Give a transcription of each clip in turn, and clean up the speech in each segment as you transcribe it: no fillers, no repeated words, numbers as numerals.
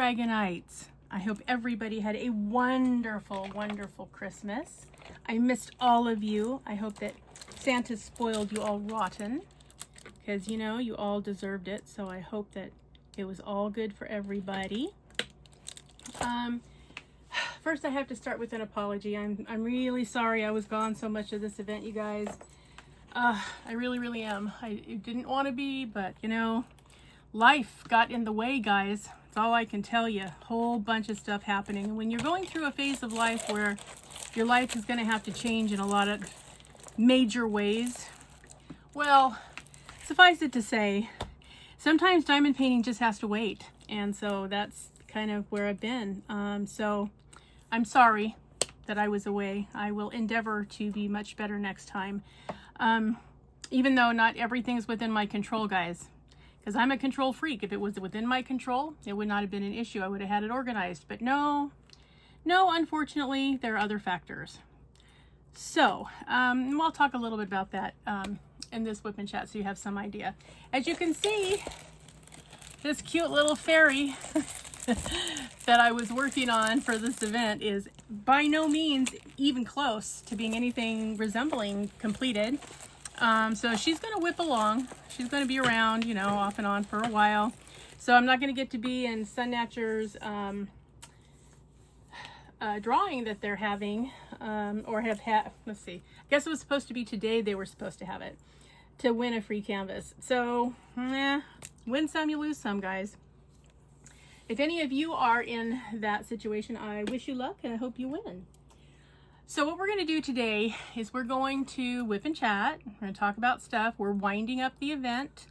Dragonites. I hope everybody had a wonderful, wonderful Christmas. I missed all of you. I hope that Santa spoiled you all rotten, because, you know, you all deserved it. So I hope that it was all good for everybody. First, I have to start with an apology. I'm really sorry I was gone so much of this event, you guys. I really am. I didn't want to be, but, you know, life got in the way, guys. That's all I can tell you. Whole bunch of stuff happening. And when you're going through a phase of life where your life is going to have to change in a lot of major ways, well, suffice it to say, sometimes diamond painting just has to wait. And so that's kind of where I've been. So I'm sorry that I was away. I will endeavor to be much better next time. Even though not everything's within my control, guys. Because I'm a control freak. If it was within my control, it would not have been an issue. I would have had it organized. But no, unfortunately, there are other factors. So, I'll talk a little bit about that in this WIP and chat so you have some idea. As you can see, this cute little fairy that I was working on for this event is by no means even close to being anything resembling completed. So she's going to whip along. She's going to be around, you know, off and on for a while. So I'm not going to get to be in Sun Natcher's drawing that they're having, or have had. Let's see. I guess it was supposed to be today. They were supposed to have it to win a free canvas. So, win some, you lose some, guys. If any of you are in that situation, I wish you luck and I hope you win. So what we're going to do today is we're going to WIP and chat. We're going to talk about stuff. We're winding up the event.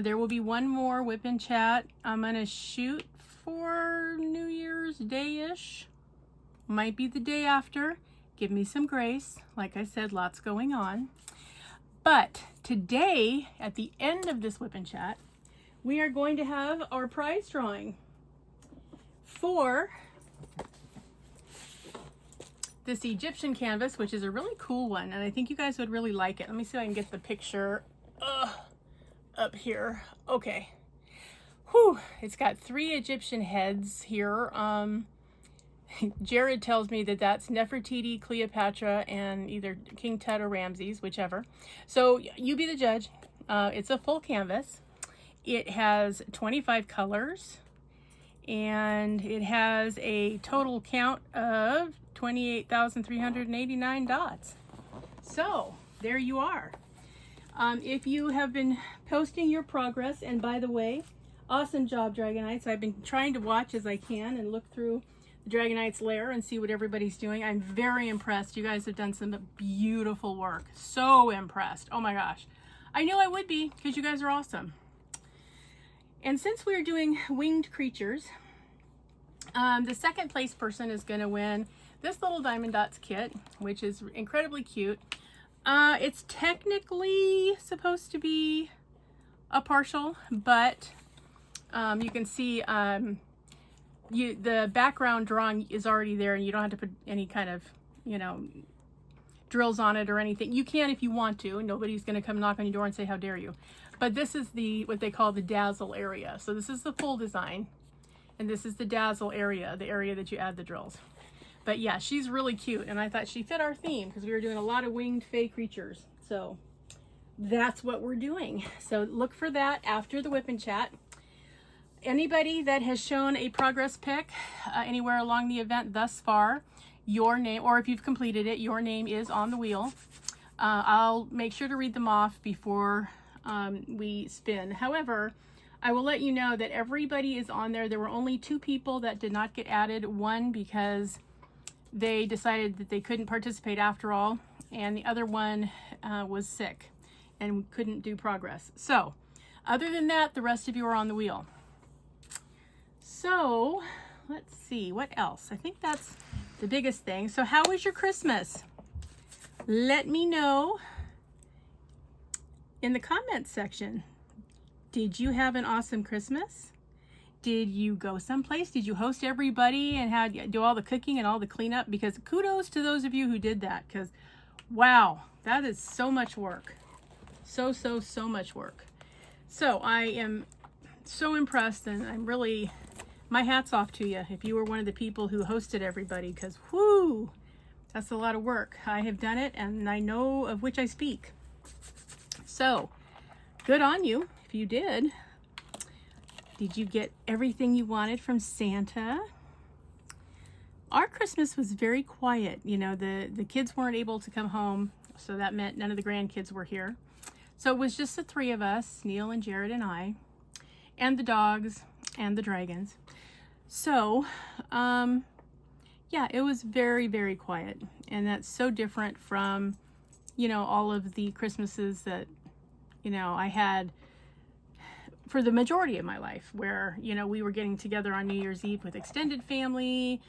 There will be one more WIP and chat. I'm going to shoot for New Year's Day-ish. Might be the day after. Give me some grace. Like I said, lots going on. But today, at the end of this WIP and chat, we are going to have our prize drawing for this Egyptian canvas, which is a really cool one, and I think you guys would really like it. Let me see if I can get the picture up here. Okay. Whew. It's got 3 Egyptian heads here. Jared tells me that that's Nefertiti, Cleopatra, and either King Tut or Ramses, whichever. So you be the judge. It's a full canvas. It has 25 colors, and it has a total count of 28,389 dots. So there you are. If you have been posting your progress, and by the way, awesome job, Dragonites. I've been trying to watch as I can and look through the Dragonites Lair and see what everybody's doing. I'm very impressed. You guys have done some beautiful work. So impressed. Oh my gosh. I knew I would be, because you guys are awesome. And since we're doing winged creatures, the second place person is going to win this little Diamond Dots kit, which is incredibly cute. It's technically supposed to be a partial, but you can see the background drawing is already there, and you don't have to put any kind of, you know, drills on it or anything. You can if you want to, and nobody's going to come knock on your door and say, how dare you. But this is what they call the dazzle area. So this is the full design, and this is the dazzle area, the area that you add the drills. But yeah, she's really cute, and I thought she fit our theme because we were doing a lot of winged fey creatures. So that's what we're doing. So look for that after the WIP and chat. Anybody that has shown a progress pic anywhere along the event thus far, your name, or if you've completed it, your name is on the wheel. I'll make sure to read them off before we spin. However, I will let you know that everybody is on there. There were only 2 people that did not get added. One because they decided that they couldn't participate after all, and the other one was sick and couldn't do progress. So other than that, the rest of you are on the wheel. So let's see what else. I think that's the biggest thing. So how was your Christmas? Let me know in the comments section. Did you have an awesome Christmas? Did you go someplace? Did you host everybody and do all the cooking and all the cleanup? Because kudos to those of you who did that, because wow, that is so much work. So much work. So I am so impressed, and I'm really my hat's off to you if you were one of the people who hosted everybody, because whoo, that's a lot of work. I have done it and I know of which I speak. So good on you if you did. Did you get everything you wanted from Santa? Our Christmas was very quiet. You know, the kids weren't able to come home, so that meant none of the grandkids were here. So it was just the three of us, Neil and Jared and I, and the dogs and the dragons. So, yeah, it was very, very quiet. And that's so different from, you know, all of the Christmases that, you know, I had for the majority of my life, where, you know, we were getting together on New Year's Eve with extended family,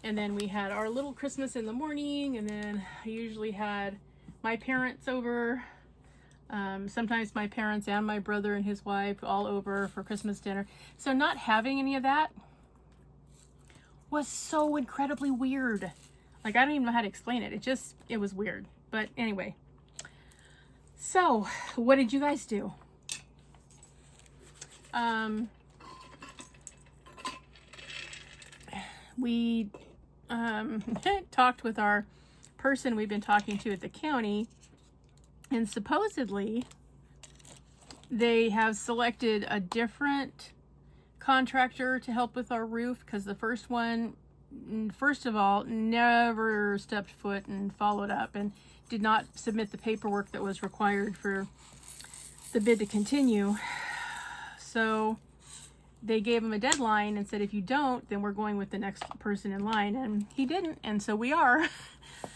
and then we had our little Christmas in the morning, and then I usually had my parents over, sometimes my parents and my brother and his wife all over for Christmas dinner. So not having any of that was so incredibly weird. Like, I don't even know how to explain it. It was weird. But anyway, so what did you guys do? We talked with our person we've been talking to at the county, and supposedly they have selected a different contractor to help with our roof, because the first one, first of all, never stepped foot and followed up and did not submit the paperwork that was required for the bid to continue. So they gave him a deadline and said, if you don't, then we're going with the next person in line. And he didn't, and so we are.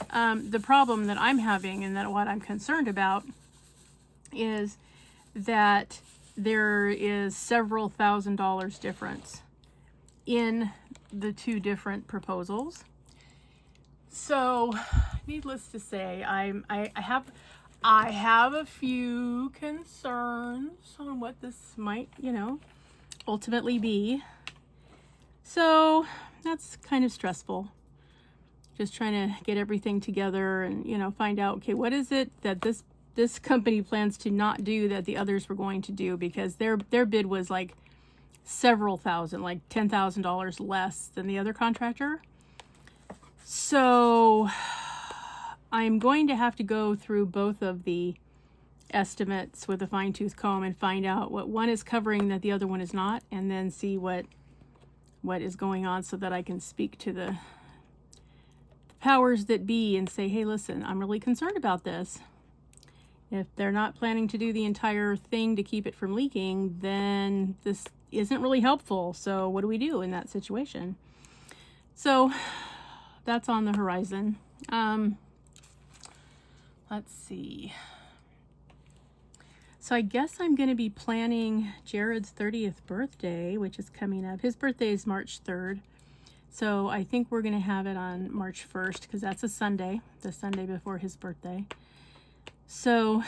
The problem that I'm having, and that what I'm concerned about, is that there is several $1,000s difference in the two different proposals. So, needless to say, I have a few concerns on what this might, you know, ultimately be. So that's kind of stressful. Just trying to get everything together and, you know, find out, okay, what is it that this company plans to not do that the others were going to do, because their bid was like several thousand, like $10,000 less than the other contractor. So I'm going to have to go through both of the estimates with a fine-tooth comb and find out what one is covering that the other one is not, and then see what is going on, so that I can speak to the powers that be and say, hey, listen, I'm really concerned about this. If they're not planning to do the entire thing to keep it from leaking, then this isn't really helpful. So what do we do in that situation? So that's on the horizon. Let's see. So I guess I'm going to be planning Jared's 30th birthday, which is coming up. His birthday is March 3rd. So I think we're going to have it on March 1st, because that's a Sunday, the Sunday before his birthday. So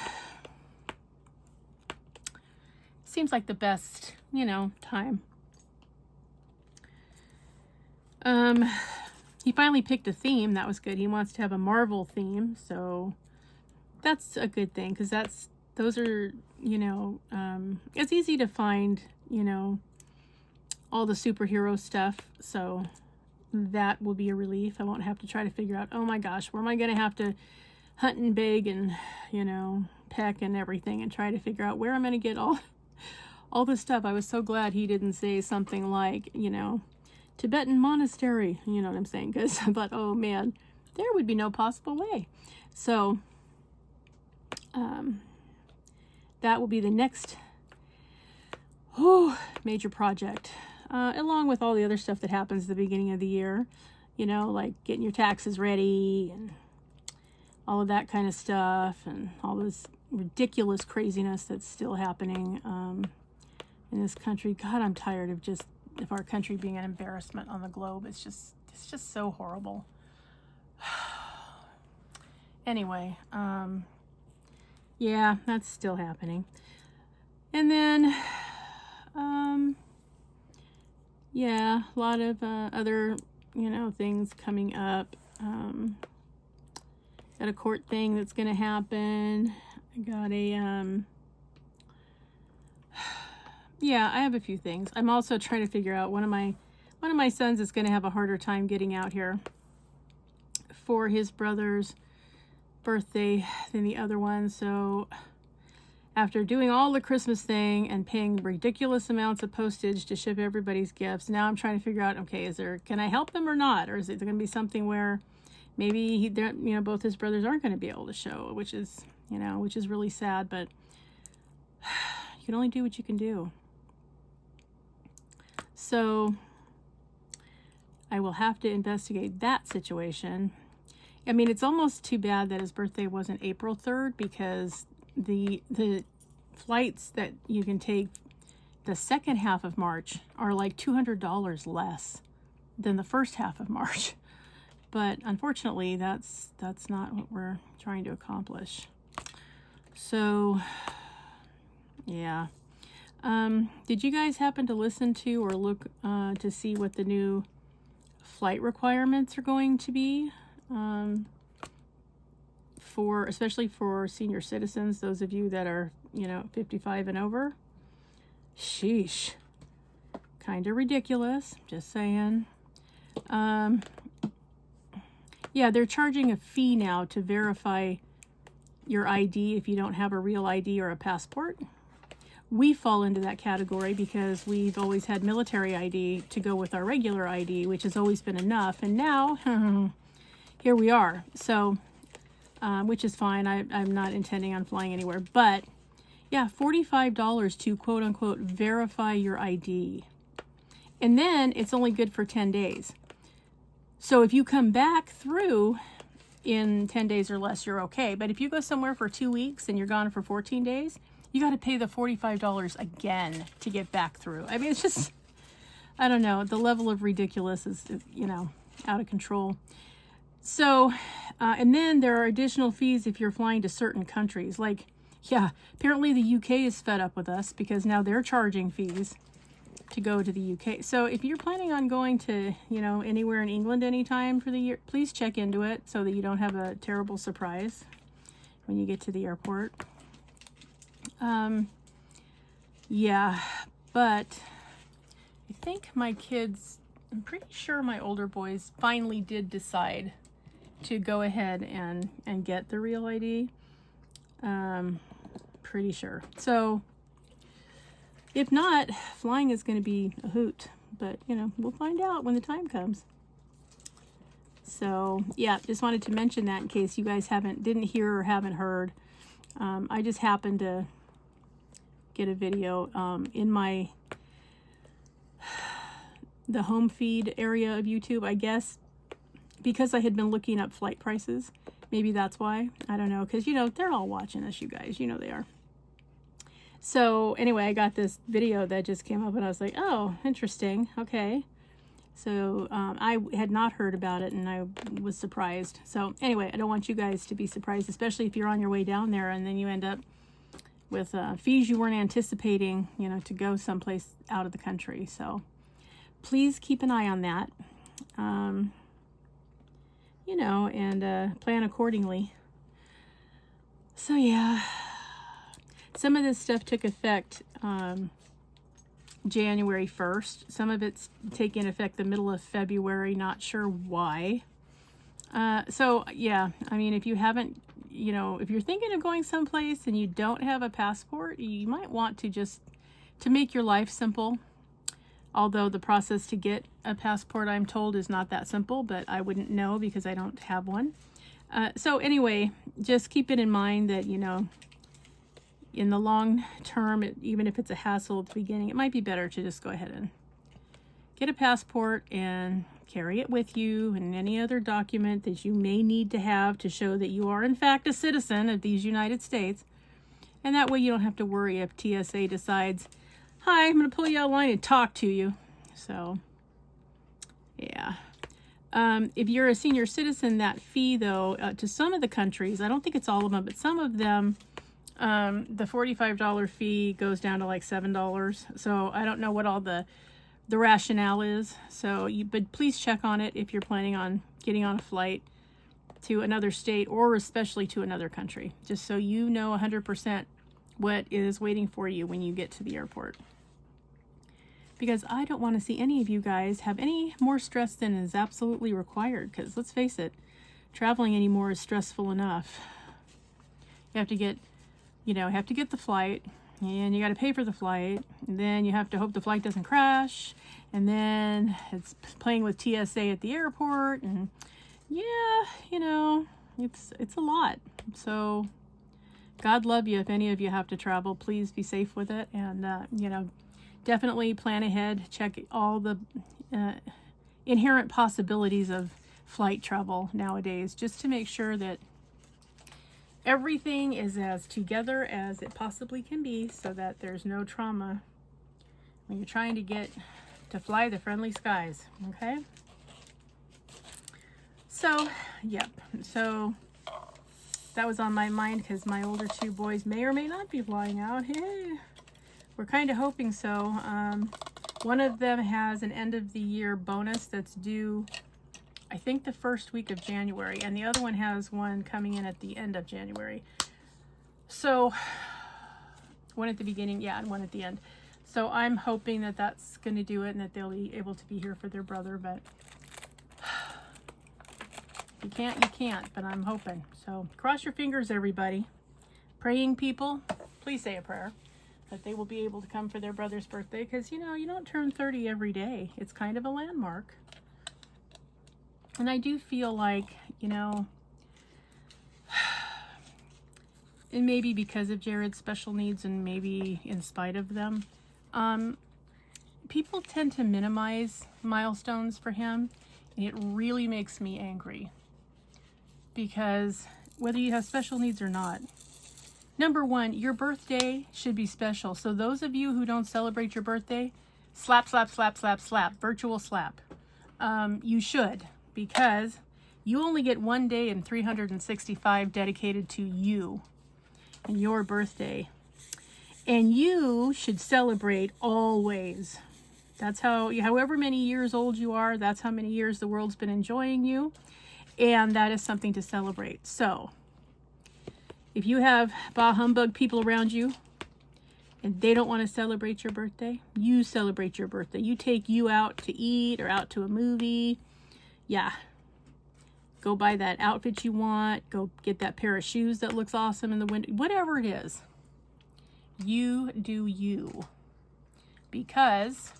seems like the best, you know, time. He finally picked a theme. That was good. He wants to have a Marvel theme, so that's a good thing, because those are, you know, it's easy to find, you know, all the superhero stuff, so that will be a relief. I won't have to try to figure out, oh my gosh, where am I going to have to hunt and beg and, you know, peck and everything, and try to figure out where I'm going to get all this stuff. I was so glad he didn't say something like, you know, Tibetan monastery, you know what I'm saying? Because I thought, oh man, there would be no possible way. So that will be the next major project, along with all the other stuff that happens at the beginning of the year, you know, like getting your taxes ready and all of that kind of stuff, and all this ridiculous craziness that's still happening in this country. God, I'm tired of our country being an embarrassment on the globe. It's just so horrible. Anyway, yeah, that's still happening. And then, yeah, a lot of other, you know, things coming up. Got a court thing that's going to happen. I got a, yeah, I have a few things. I'm also trying to figure out, one of my one of my sons is going to have a harder time getting out here for his brother's birthday than the other one. So after doing all the Christmas thing and paying ridiculous amounts of postage to ship everybody's gifts, now I'm trying to figure out, okay, can I help them or not? Or is it going to be something where maybe both his brothers aren't going to be able to show, which is really sad, but you can only do what you can do. So I will have to investigate that situation. I mean, it's almost too bad that his birthday wasn't April 3rd, because the flights that you can take the second half of March are like $200 less than the first half of March. But unfortunately, that's not what we're trying to accomplish. So, yeah. Did you guys happen to listen to or look to see what the new flight requirements are going to be? Especially for senior citizens, those of you that are, 55 and over. Sheesh. Kind of ridiculous, just saying. Yeah, they're charging a fee now to verify your ID if you don't have a real ID or a passport. We fall into that category because we've always had military ID to go with our regular ID, which has always been enough. And now, here we are. So, which is fine. I'm not intending on flying anywhere. But, yeah, $45 to, quote unquote, verify your ID. And then it's only good for 10 days. So if you come back through in 10 days or less, you're okay. But if you go somewhere for 2 weeks and you're gone for 14 days, you got to pay the $45 again to get back through. I mean, it's just, I don't know. The level of ridiculous is, out of control. So, and then there are additional fees if you're flying to certain countries. Like, yeah, apparently the UK is fed up with us because now they're charging fees to go to the UK. So if you're planning on going to, anywhere in England anytime for the year, please check into it so that you don't have a terrible surprise when you get to the airport. Yeah, but I think my kids, I'm pretty sure my older boys finally did decide to go ahead and get the real ID. Pretty sure. So if not, flying is going to be a hoot, but we'll find out when the time comes. So yeah, just wanted to mention that in case you guys didn't hear or haven't heard. I just happened to get a video in the home feed area of YouTube, I guess, because I had been looking up flight prices. Maybe that's why. I don't know, because they're all watching us, you guys. They are. So anyway, I got this video that just came up and I was like, oh, interesting. Okay. So I had not heard about it and I was surprised. So anyway, I don't want you guys to be surprised, especially if you're on your way down there and then you end up with fees you weren't anticipating, to go someplace out of the country. So please keep an eye on that, and plan accordingly. So yeah. Some of this stuff took effect January 1st. Some of it's taking effect the middle of February. Not sure why. So, yeah, I mean, if you haven't, if you're thinking of going someplace and you don't have a passport, you might want to make your life simple. Although the process to get a passport, I'm told, is not that simple, but I wouldn't know because I don't have one. So anyway, just keep it in mind that, in the long term, even if it's a hassle at the beginning, it might be better to just go ahead and get a passport and carry it with you, and any other document that you may need to have to show that you are in fact a citizen of these United States. And that way you don't have to worry if TSA decides, hi, I'm going to pull you out of line and talk to you. So, yeah. If you're a senior citizen, that fee, though, to some of the countries, I don't think it's all of them, but some of them, the $45 fee goes down to like $7. So I don't know what all the rationale is. So but please check on it if you're planning on getting on a flight to another state or especially to another country, just so you know 100% what is waiting for you when you get to the airport. because I don't want to see any of you guys have any more stress than is absolutely required, because let's face it, traveling anymore is stressful enough. You have to get, have to get the flight, and you got to pay for the flight, and then you have to hope the flight doesn't crash, and then it's playing with TSA at the airport, and yeah, it's a lot. So God love you if any of you have to travel. Please be safe with it, and definitely plan ahead. Check all the inherent possibilities of flight travel nowadays, just to make sure that everything is as together as it possibly can be, so that there's no trauma when you're trying to get to fly the friendly skies. Okay, so yep, so that was on my mind, because my older two boys may or may not be flying out. Hey, we're kind of hoping so. One of them has an end of the year bonus that's due, I think, the first week of January, and the other one has one coming in at the end of January. So one at the beginning, yeah, and one at the end. So I'm hoping that that's going to do it, and that they'll be able to be here for their brother. But you can't, but I'm hoping. So cross your fingers, everybody. Praying people, please say a prayer that they will be able to come for their brother's birthday, because you don't turn 30 every day. It's kind of a landmark. And I do feel like, and maybe because of Jared's special needs, and maybe in spite of them, people tend to minimize milestones for him. And it really makes me angry, because whether you have special needs or not, number one, your birthday should be special. So those of you who don't celebrate your birthday, slap, slap, slap, slap, slap, virtual slap. You should, because you only get one day in 365 dedicated to you and your birthday. And you should celebrate always. That's how, however many years old you are, that's how many years the world's been enjoying you. And that is something to celebrate. So if you have bah humbug people around you and they don't want to celebrate your birthday, you celebrate your birthday. You take you out to eat or out to a movie. Yeah. Go buy that outfit you want. Go get that pair of shoes that looks awesome in the window. Whatever it is. You do you. Because,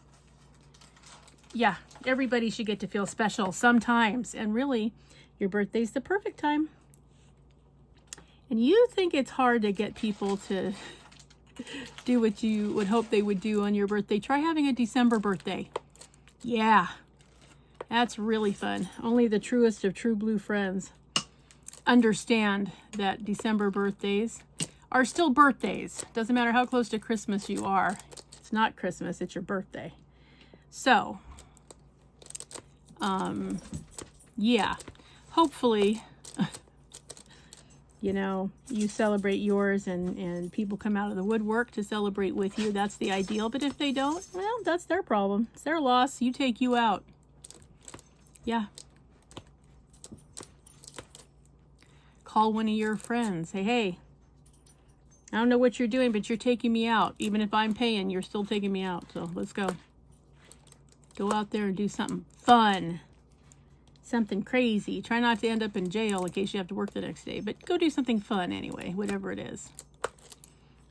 yeah, everybody should get to feel special sometimes. And really, your birthday's the perfect time. And you think it's hard to get people to do what you would hope they would do on your birthday. Try having a December birthday. Yeah, that's really fun. Only the truest of true blue friends understand that December birthdays are still birthdays. Doesn't matter how close to Christmas you are. It's not Christmas, it's your birthday. So, yeah, hopefully, you celebrate yours, and people come out of the woodwork to celebrate with you. That's the ideal. But if they don't, well, that's their problem. It's their loss. You take you out. Yeah. Call one of your friends. Say, hey, I don't know what you're doing, but you're taking me out. Even if I'm paying, you're still taking me out. So let's go. Go out there and do something fun. Something crazy. Try not to end up in jail in case you have to work the next day. But go do something fun anyway, whatever it is.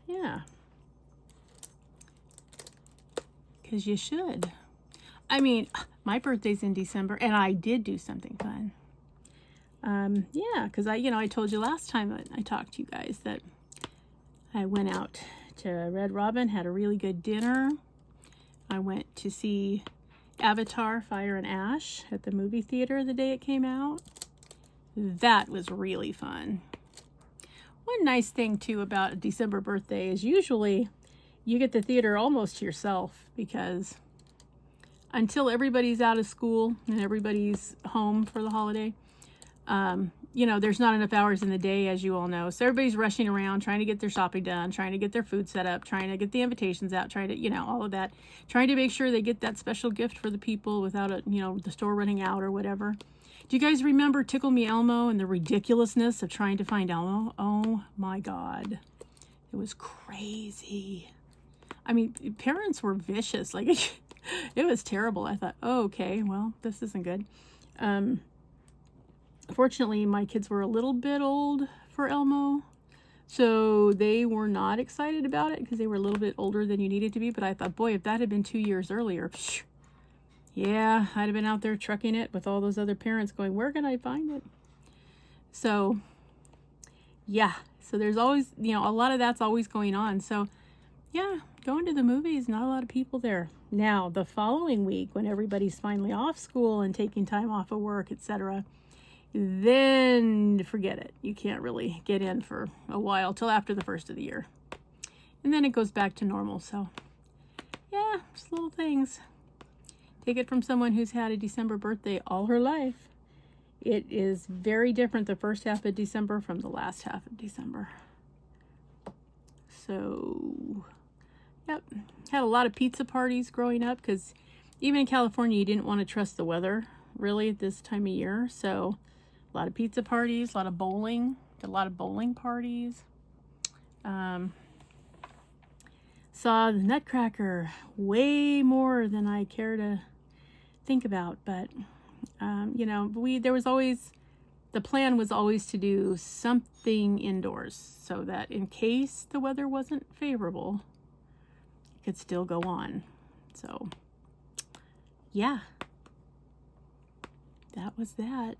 Yeah. Because you should. I mean, my birthday's in December, and I did do something fun. Yeah, because I told you last time I talked to you guys that I went out to Red Robin, had a really good dinner. I went to see Avatar, Fire and Ash at the movie theater the day it came out. That was really fun. One nice thing, too, about a December birthday is usually you get the theater almost to yourself, because until everybody's out of school and everybody's home for the holiday, there's not enough hours in the day, as you all know. So everybody's rushing around, trying to get their shopping done, trying to get their food set up, trying to get the invitations out, trying to, all of that, trying to make sure they get that special gift for the people without the store running out or whatever. Do you guys remember Tickle Me Elmo and the ridiculousness of trying to find Elmo? Oh my God. It was crazy. I mean, parents were vicious. Like, It was terrible. I thought, oh, okay, well, this isn't good. Fortunately, my kids were a little bit old for Elmo, so they were not excited about it because they were a little bit older than you needed to be. But I thought, boy, if that had been 2 years earlier, psh, yeah, I'd have been out there trucking it with all those other parents going, where can I find it? So, yeah. So there's always, you know, a lot of that's always going on. So, yeah, going to the movies, not a lot of people there. Now, the following week, when everybody's finally off school and taking time off of work, etc., then forget it. You can't really get in for a while till after the first of the year. And then it goes back to normal. So, yeah, just little things. Take it from someone who's had a December birthday all her life. It is very different the first half of December from the last half of December. So, yep. Had a lot of pizza parties growing up because even in California, you didn't want to trust the weather really at this time of year. So, a lot of pizza parties, a lot of bowling, a lot of bowling parties. Saw the Nutcracker way more than I care to think about, but you know, the plan was always to do something indoors so that in case the weather wasn't favorable, it could still go on. So, yeah, that was that.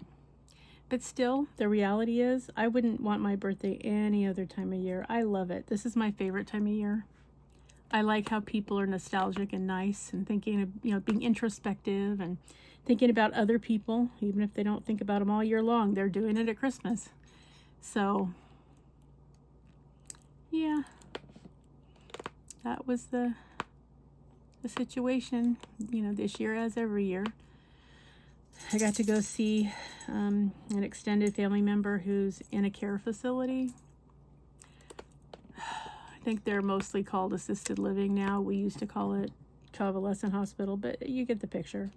But still, the reality is, I wouldn't want my birthday any other time of year. I love it. This is my favorite time of year. I like how people are nostalgic and nice and thinking of, you know, being introspective and thinking about other people, even if they don't think about them all year long. They're doing it at Christmas. So, yeah, that was the situation, you know, this year as every year. I got to go see an extended family member who's in a care facility. I think they're mostly called assisted living now. We used to call it convalescent hospital, but you get the picture.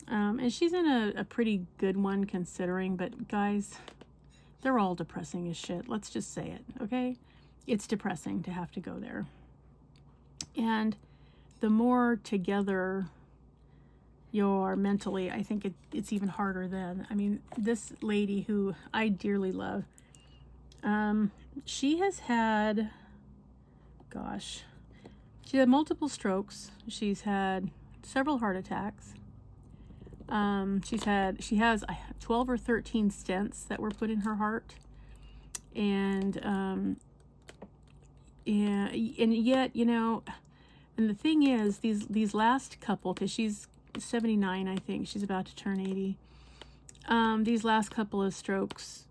And she's in a pretty good one considering, but guys, they're all depressing as shit. Let's just say it, okay? It's depressing to have to go there. And the more together you're mentally, I think it's even harder then. I mean, this lady who I dearly love, she has had, she had multiple strokes. She's had several heart attacks. She has 12 or 13 stents that were put in her heart. And yet, you know, and the thing is, these last couple, because she's 79, I think, she's about to turn 80. These last couple of strokes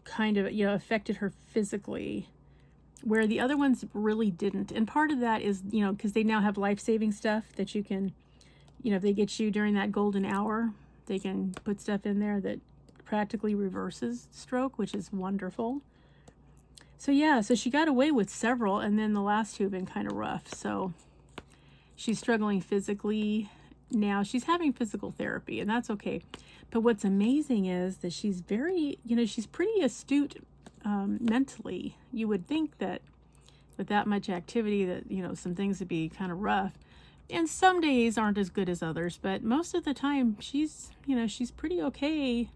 kind of, you know, affected her physically, where the other ones really didn't. And part of that is, you know, because they now have life-saving stuff that you can, you know, if they get you during that golden hour, they can put stuff in there that practically reverses stroke, which is wonderful. So yeah, so she got away with several, and then the last two have been kind of rough. So she's struggling physically now. She's having physical therapy, and that's okay. But what's amazing is that she's very, you know, she's pretty astute mentally. You would think that with that much activity that, you know, some things would be kind of rough. And some days aren't as good as others, but most of the time she's, you know, she's pretty okay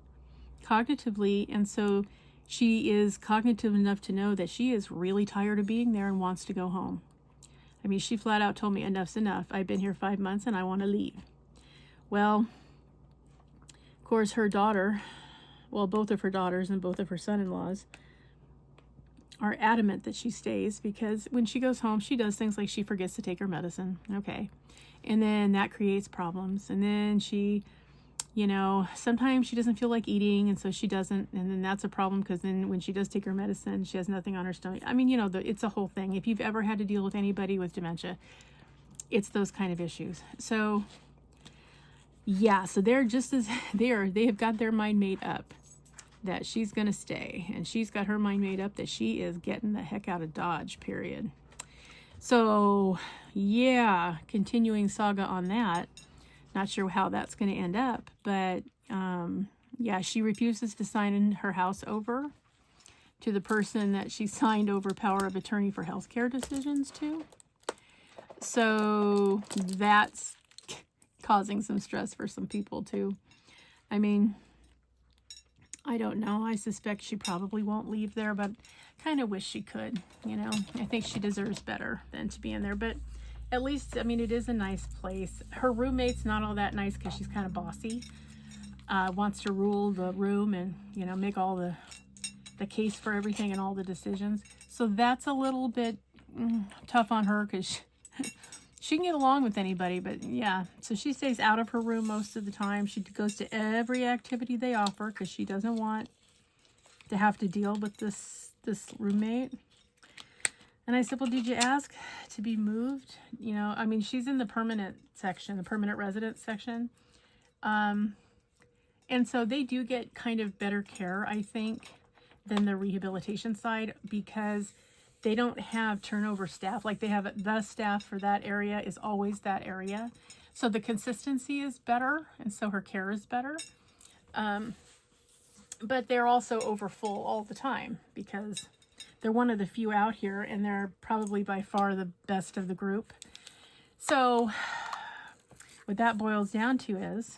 cognitively. And so she is cognitive enough to know that she is really tired of being there and wants to go home. I mean, she flat out told me, enough's enough. I've been here 5 months and I want to leave. Well, of course, her daughter, well, both of her daughters and both of her son-in-laws are adamant that she stays, because when she goes home, she does things like she forgets to take her medicine. Okay. And then that creates problems. And then she, you know, sometimes she doesn't feel like eating, and so she doesn't. And then that's a problem, because then when she does take her medicine, she has nothing on her stomach. I mean, you know, it's a whole thing. If you've ever had to deal with anybody with dementia, it's those kind of issues. So, yeah, so they're just as, they have got their mind made up that she's going to stay. And she's got her mind made up that she is getting the heck out of Dodge, period. So, yeah, continuing saga on that. Not sure how that's going to end up, but yeah, she refuses to sign her house over to the person that she signed over power of attorney for healthcare decisions to. So that's causing some stress for some people too. I mean, I don't know. I suspect she probably won't leave there, but kind of wish she could, you know. I think she deserves better than to be in there, but at least, I mean, it is a nice place. Her roommate's not all that nice because she's kind of bossy. Wants to rule the room and, you know, make all the case for everything and all the decisions. So that's a little bit tough on her because she can get along with anybody, but yeah. So she stays out of her room most of the time. She goes to every activity they offer because she doesn't want to have to deal with this roommate. And I said, well, did you ask to be moved? You know, I mean, she's in the permanent section, the permanent residence section. And so they do get kind of better care, I think, than the rehabilitation side because they don't have turnover staff. Like they have the staff for that area is always that area. So the consistency is better and so her care is better. But they're also over full all the time because they're one of the few out here and they're probably by far the best of the group. So what that boils down to is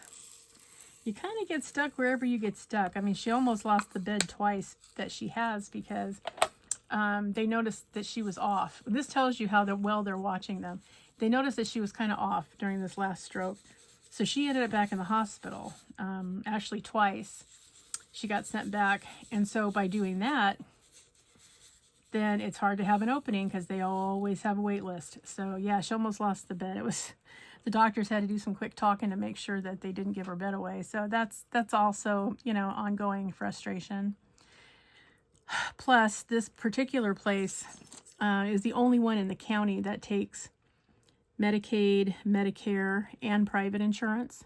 you kind of get stuck wherever you get stuck. I mean, she almost lost the bed twice that she has because they noticed that she was off. This tells you how well they're watching them. They noticed that she was kind of off during this last stroke. So she ended up back in the hospital, actually twice. She got sent back. And so by doing that, then it's hard to have an opening because they always have a wait list. So yeah, she almost lost the bed. It was, the doctors had to do some quick talking to make sure that they didn't give her bed away. So that's also, you know, ongoing frustration. Plus, this particular place is the only one in the county that takes Medicaid, Medicare, and private insurance.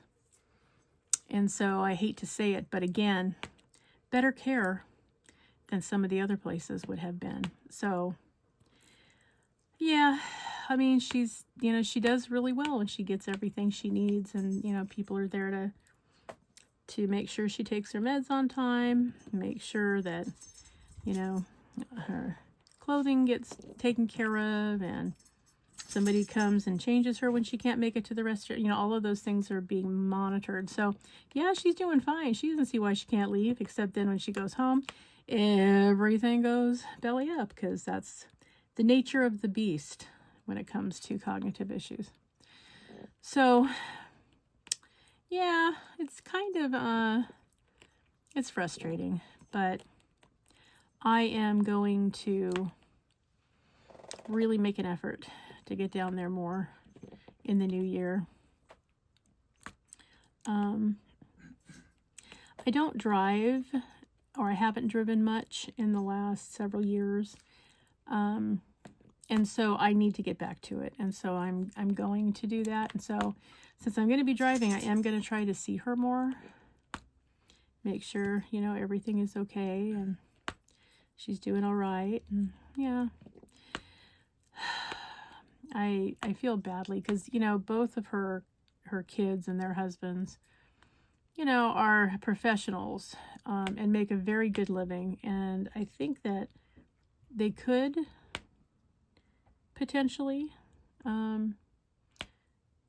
And so I hate to say it, but again, better care than some of the other places would have been. So, yeah, I mean, she's, you know, she does really well and she gets everything she needs. And, you know, people are there to make sure she takes her meds on time, make sure that, you know, her clothing gets taken care of and somebody comes and changes her when she can't make it to the restaurant. You know, all of those things are being monitored. So, yeah, she's doing fine. She doesn't see why she can't leave, except then when she goes home, everything goes belly up because that's the nature of the beast when it comes to cognitive issues. So, yeah, it's kind of, it's frustrating, but I am going to really make an effort to get down there more in the new year. I don't drive, or I haven't driven much in the last several years. And so I need to get back to it. And so I'm going to do that. And so since I'm going to be driving, I am going to try to see her more. Make sure, you know, everything is okay and she's doing all right. And yeah. I feel badly because, you know, both of her kids and their husbands, you know, are professionals and make a very good living. And I think that they could potentially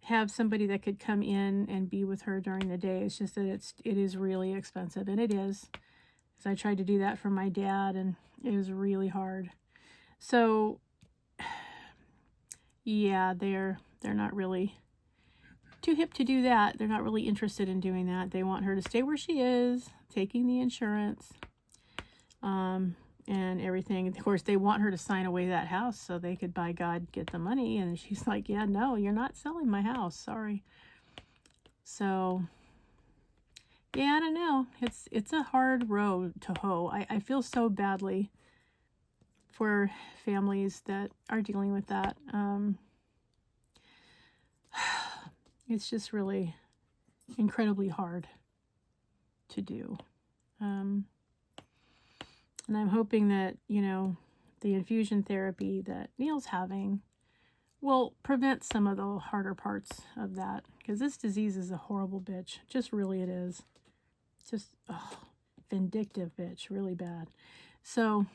have somebody that could come in and be with her during the day. It's just that it is really expensive, and it is. Because I tried to do that for my dad, and it was really hard. So, yeah, they're not really too hip to do that. They're not really interested in doing that. They want her to stay where she is, taking the insurance, and everything. Of course, they want her to sign away that house so they could, by God, get the money. And she's like, yeah, no, you're not selling my house. Sorry. So, yeah, I don't know. It's a hard road to hoe. I feel so badly for families that are dealing with that. It's just really incredibly hard to do. And I'm hoping that, you know, the infusion therapy that Neil's having will prevent some of the harder parts of that. Because this disease is a horrible bitch. Just really it is. Just, vindictive bitch. Really bad. So,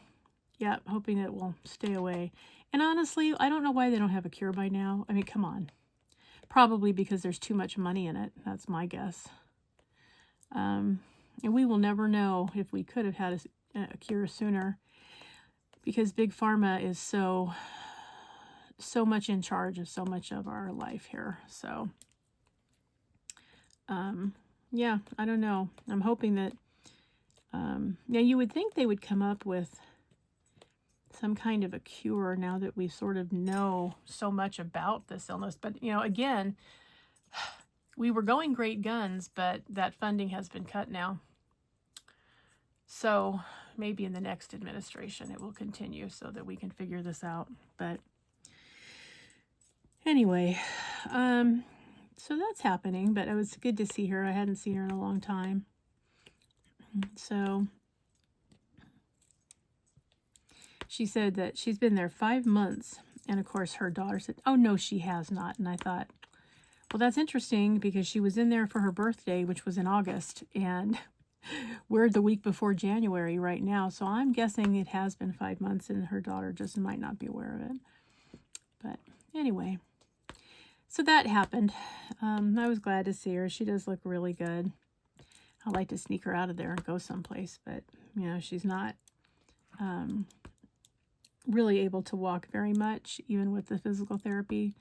yeah, hoping it will stay away. And honestly, I don't know why they don't have a cure by now. I mean, come on. Probably because there's too much money in it. That's my guess. And we will never know if we could have had a cure sooner, because Big Pharma is so much in charge of so much of our life here. So, yeah, I don't know. I'm hoping that, yeah, you would think they would come up with some kind of a cure now that we sort of know so much about this illness. But, you know, again, we were going great guns, but that funding has been cut now. So maybe in the next administration it will continue so that we can figure this out. But anyway, so that's happening, but it was good to see her. I hadn't seen her in a long time. So she said that she's been there 5 months. And of course her daughter said, oh no, she has not. And I thought, well, that's interesting, because she was in there for her birthday, which was in August, and we're the week before January right now. So I'm guessing it has been 5 months, and her daughter just might not be aware of it. But anyway, so that happened. I was glad to see her. She does look really good. I'd like to sneak her out of there and go someplace, but, you know, she's not really able to walk very much, even with the physical therapy.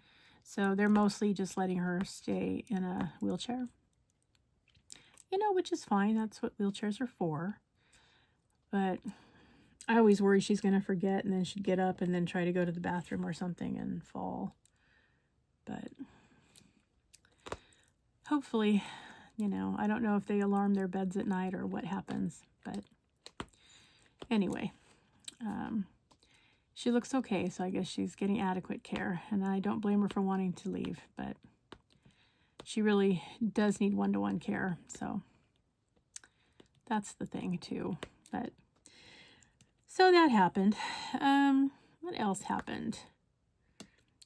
So they're mostly just letting her stay in a wheelchair. You know, which is fine. That's what wheelchairs are for. But I always worry she's going to forget, and then she'd get up and then try to go to the bathroom or something and fall. But hopefully, you know, I don't know if they alarm their beds at night or what happens. But anyway, she looks okay, so I guess she's getting adequate care. And I don't blame her for wanting to leave, but she really does need one-to-one care. So that's the thing too. But so that happened. What else happened?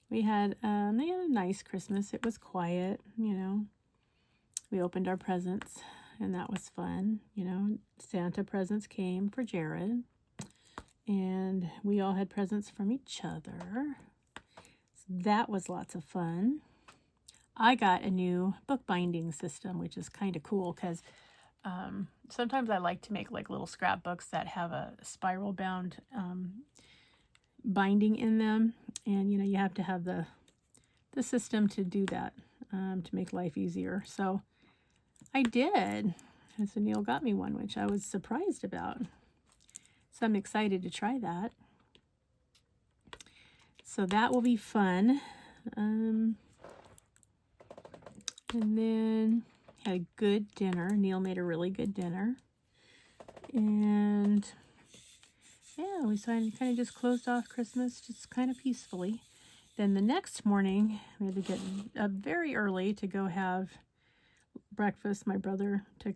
They had a nice Christmas. It was quiet, you know. We opened our presents, and that was fun. You know, Santa presents came for Jared, and we all had presents from each other. So that was lots of fun. I got a new bookbinding system, which is kind of cool, because sometimes I like to make like little scrapbooks that have a spiral bound binding in them. And, you know, you have to have the system to do that, to make life easier. So I did. And so Neil got me one, which I was surprised about. So I'm excited to try that. So that will be fun. And then had a good dinner. Neil made a really good dinner. And yeah, we kind of just closed off Christmas just kind of peacefully. Then the next morning, we had to get up very early to go have breakfast. My brother took,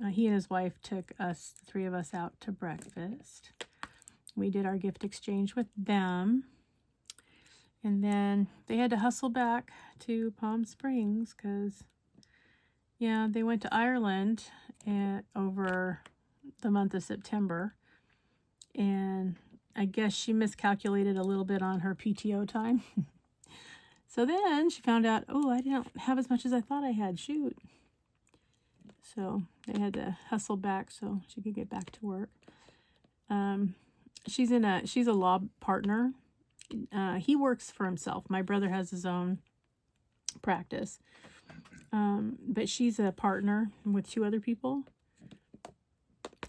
he and his wife took us, the three of us, out to breakfast. We did our gift exchange with them. And then they had to hustle back to Palm Springs because, yeah, they went to Ireland over the month of September. And I guess she miscalculated a little bit on her PTO time. So then she found out, oh, I didn't have as much as I thought I had. Shoot. So they had to hustle back so she could get back to work. She's a law partner. He works for himself. My brother has his own practice. But she's a partner with two other people.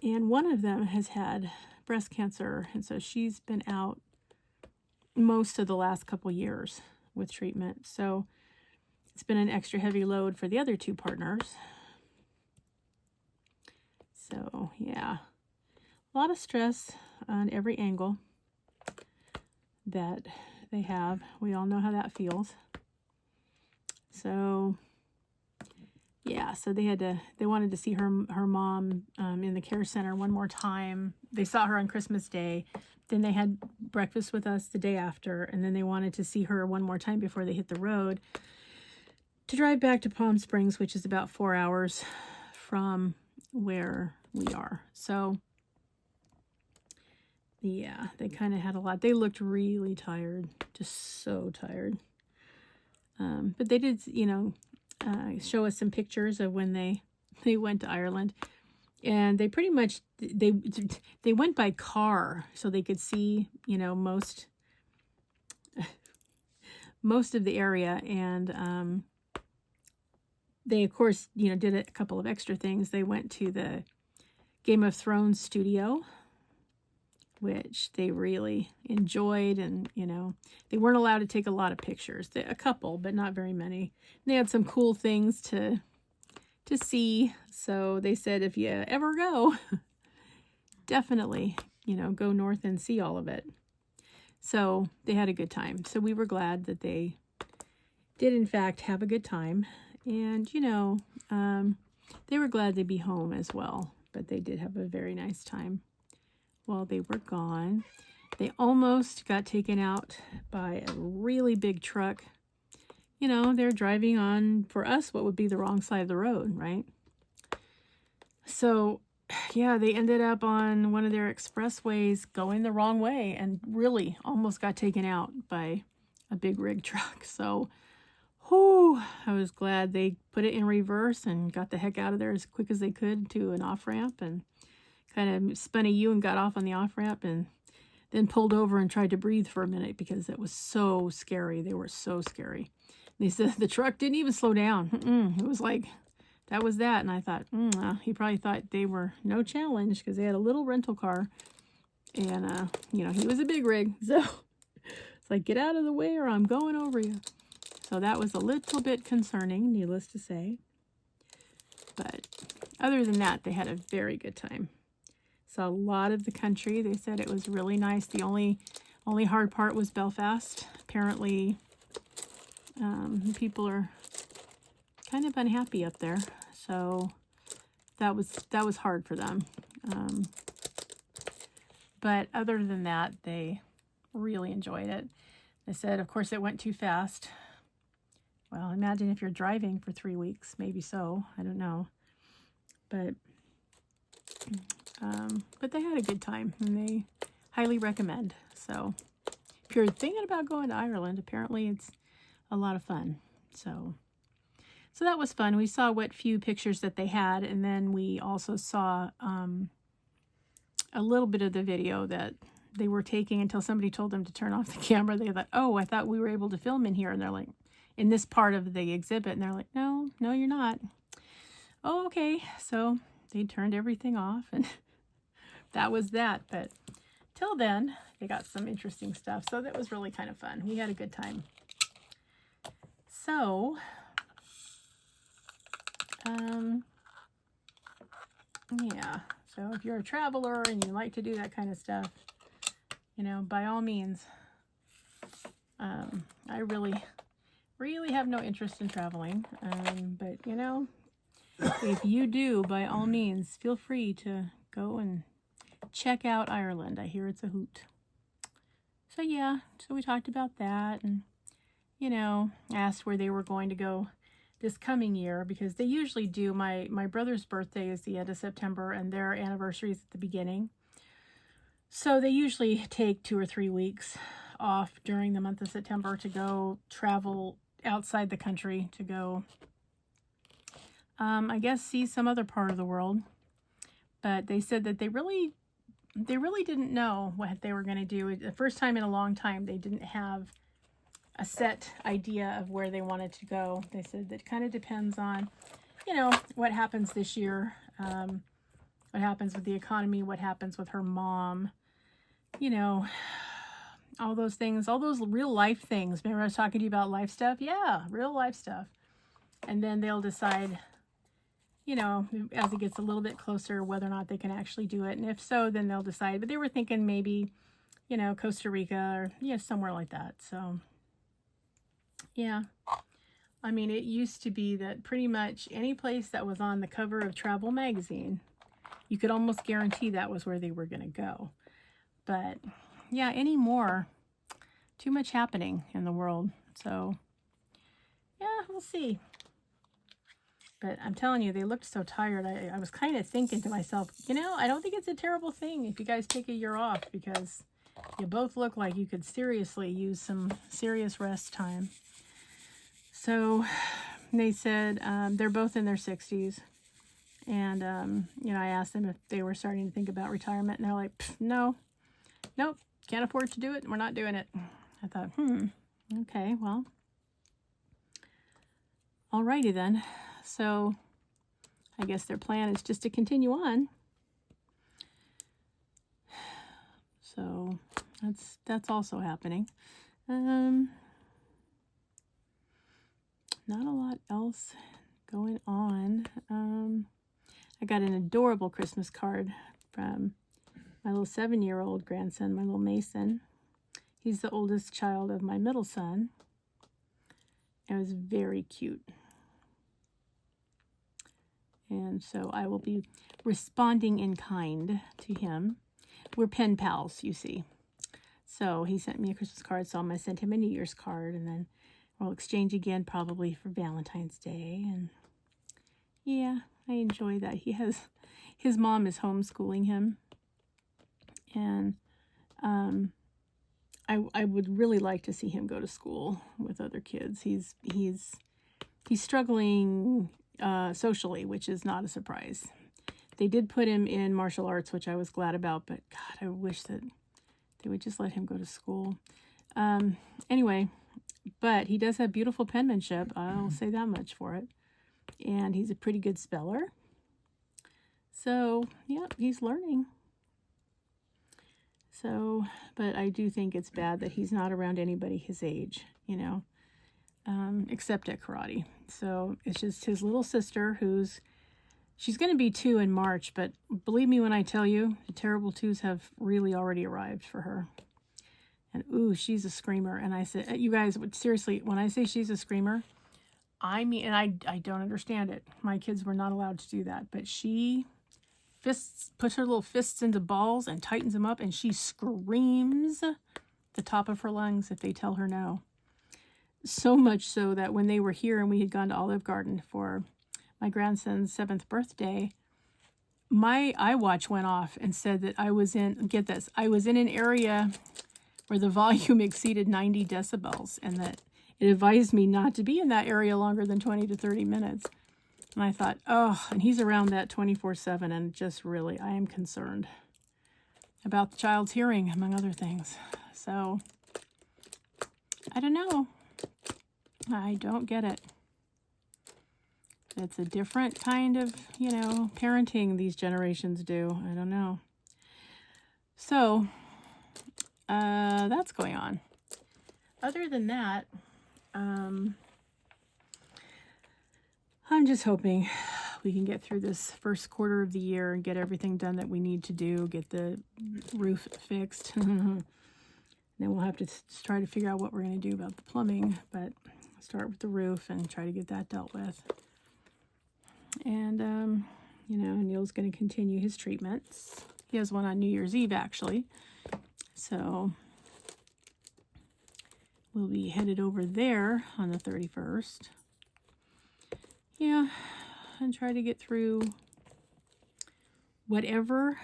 And one of them has had breast cancer. And so she's been out most of the last couple years with treatment. So it's been an extra heavy load for the other two partners. So, yeah. A lot of stress on every angle that they have. We all know how that feels. So, yeah, so they wanted to see her mom in the care center one more time. They saw her on Christmas Day. Then they had breakfast with us the day after, and then they wanted to see her one more time before they hit the road to drive back to Palm Springs, which is about 4 hours from where we are. So Yeah, they kind of had a lot. They looked really tired, just so tired. But they did, you know, show us some pictures of when they went to Ireland, and they pretty much they went by car, so they could see, you know, most of the area, and they of course, you know, did a couple of extra things. They went to the Game of Thrones studio, which they really enjoyed, and you know, they weren't allowed to take a lot of pictures. A couple, but not very many. And they had some cool things to see, so they said if you ever go, definitely, you know, go north and see all of it. So they had a good time. So we were glad that they did in fact have a good time, and you know, they were glad to be home as well, but they did have a very nice time while they were gone. They almost got taken out by a really big truck. You know, they're driving on, for us, what would be the wrong side of the road, right? So, yeah, they ended up on one of their expressways going the wrong way and really almost got taken out by a big rig truck. So, whew, I was glad they put it in reverse and got the heck out of there as quick as they could to an off-ramp, and kind of spun a U and got off on the off-ramp, and then pulled over and tried to breathe for a minute because it was so scary. They were so scary. And they said the truck didn't even slow down. It was like, that was that. And I thought, he probably thought they were no challenge because they had a little rental car. And, you know, he was a big rig. So it's like, get out of the way or I'm going over you. So that was a little bit concerning, needless to say. But other than that, they had a very good time. Saw a lot of the country. They said it was really nice. The only hard part was Belfast. Apparently, people are kind of unhappy up there, so that was hard for them. But other than that, they really enjoyed it. They said, of course, it went too fast. Well, imagine if you're driving for 3 weeks, maybe so. I don't know, but they had a good time, and they highly recommend. So if you're thinking about going to Ireland, apparently it's a lot of fun. So that was fun. We saw what few pictures that they had, and then we also saw a little bit of the video that they were taking until somebody told them to turn off the camera. They thought, oh, I thought we were able to film in here. And they're like, in this part of the exhibit. And they're like, no, you're not. Oh, okay. So they turned everything off, and that was that. But till then, they got some interesting stuff. So that was really kind of fun. We had a good time. So, yeah. So if you're a traveler and you like to do that kind of stuff, you know, by all means. I really have no interest in traveling. But, you know, if you do, by all means, feel free to go and check out Ireland. I hear it's a hoot. So, yeah. So we talked about that, and, you know, asked where they were going to go this coming year, because they usually do. My brother's birthday is the end of September, and their anniversary is at the beginning. So they usually take 2 or 3 weeks off during the month of September to go travel outside the country, to go, I guess, see some other part of the world. But they said that they really didn't know what they were going to do. The first time in a long time, they didn't have a set idea of where they wanted to go. They said that kind of depends on, you know, what happens this year, what happens with the economy, what happens with her mom, you know, all those things, all those real life things. Remember I was talking to you about life stuff? Yeah, real life stuff. And then they'll decide, you know, as it gets a little bit closer, whether or not they can actually do it. And if so, then they'll decide. But they were thinking maybe, you know, Costa Rica or, yeah, somewhere like that. So, yeah. I mean, it used to be that pretty much any place that was on the cover of Travel Magazine, you could almost guarantee that was where they were going to go. But, yeah, anymore, too much happening in the world. So, yeah, we'll see. But I'm telling you, they looked so tired. I was kind of thinking to myself, you know, I don't think it's a terrible thing if you guys take a year off, because you both look like you could seriously use some serious rest time. So they said they're both in their 60s. And, you know, I asked them if they were starting to think about retirement. And they're like, no, nope, can't afford to do it. We're not doing it. I thought, okay, well, alrighty then. So I guess their plan is just to continue on. So that's also happening. Not a lot else going on. I got an adorable Christmas card from my little 7-year-old grandson, my little Mason. He's the oldest child of my middle son. It was very cute. And so I will be responding in kind to him. We're pen pals, you see. So he sent me a Christmas card, so I'm going to send him a New Year's card, and then we'll exchange again probably for Valentine's Day. And yeah, I enjoy that. His mom is homeschooling him. And I would really like to see him go to school with other kids. He's struggling socially, which is not a surprise. They did put him in martial arts, which I was glad about, but God, I wish that they would just let him go to school. Anyway, but he does have beautiful penmanship. I'll say that much for it. And he's a pretty good speller. So, yeah, he's learning. So, but I do think it's bad that he's not around anybody his age, you know, except at karate. So it's just his little sister she's going to be 2 in March, but believe me when I tell you, the terrible twos have really already arrived for her. And ooh, she's a screamer. And I said, you guys, seriously, when I say she's a screamer, I mean, and I don't understand it. My kids were not allowed to do that, but she puts her little fists into balls and tightens them up, and she screams the top of her lungs if they tell her no. So much so that when they were here and we had gone to Olive Garden for my grandson's 7th birthday, my iWatch went off and said that I was in, get this, I was in an area where the volume exceeded 90 decibels, and that it advised me not to be in that area longer than 20 to 30 minutes. And I thought, oh, and he's around that 24/7, and just really, I am concerned about the child's hearing, among other things. So, I don't know. I don't get it. It's a different kind of, you know, parenting these generations do. I don't know. So, that's going on. Other than that, I'm just hoping we can get through this first quarter of the year and get everything done that we need to do, get the roof fixed. Then we'll have to try to figure out what we're going to do about the plumbing, but start with the roof and try to get that dealt with. And, you know, Neil's going to continue his treatments. He has one on New Year's Eve, actually. So we'll be headed over there on the 31st. Yeah, and try to get through whatever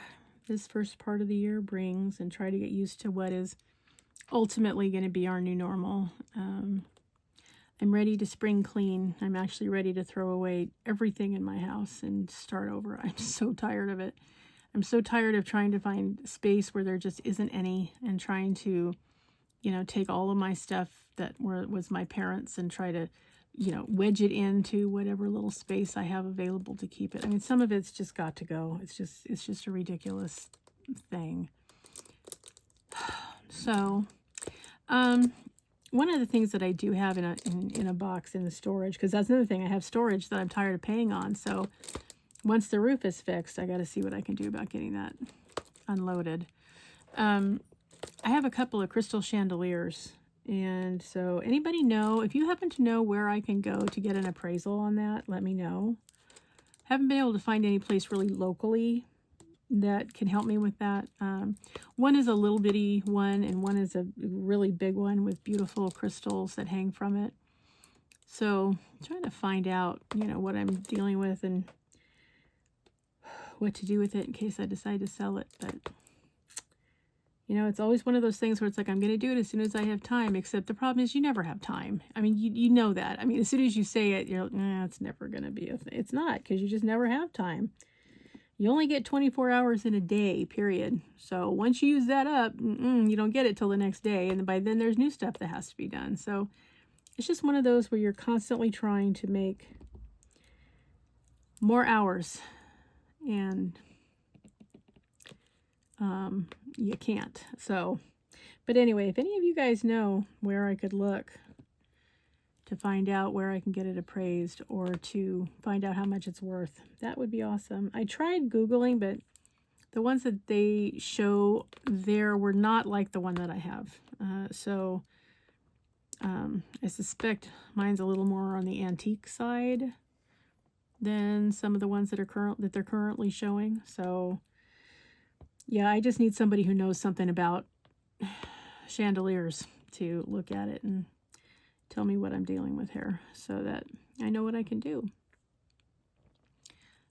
this first part of the year brings and try to get used to what is ultimately going to be our new normal. I'm ready to spring clean. I'm actually ready to throw away everything in my house and start over. I'm so tired of it. I'm so tired of trying to find space where there just isn't any, and trying to, you know, take all of my stuff that was my parents' and try to, you know, wedge it into whatever little space I have available to keep it. I mean, some of it's just got to go. It's just a ridiculous thing. So, one of the things that I do have in a box in the storage, because that's another thing, I have storage that I'm tired of paying on. So once the roof is fixed, I got to see what I can do about getting that unloaded. I have a couple of crystal chandeliers. And so anybody know, if you happen to know where I can go to get an appraisal on that, let me know. Haven't been able to find any place really locally that can help me with that. One is a little bitty one, and one is a really big one with beautiful crystals that hang from it. So I'm trying to find out, you know, what I'm dealing with and what to do with it in case I decide to sell it. But, you know, it's always one of those things where it's like, I'm going to do it as soon as I have time, except the problem is you never have time. I mean, you know that. I mean, as soon as you say it, you're like, it's never going to be a thing. It's not, because you just never have time. You only get 24 hours in a day, period. So once you use that up, you don't get it till the next day. And by then there's new stuff that has to be done. So it's just one of those where you're constantly trying to make more hours. And you can't. So, but anyway, if any of you guys know where I could look to find out where I can get it appraised or to find out how much it's worth, that would be awesome. I tried Googling, but the ones that they show there were not like the one that I have. So I suspect mine's a little more on the antique side than some of the ones that they're currently showing. So yeah, I just need somebody who knows something about chandeliers to look at it and tell me what I'm dealing with here so that I know what I can do.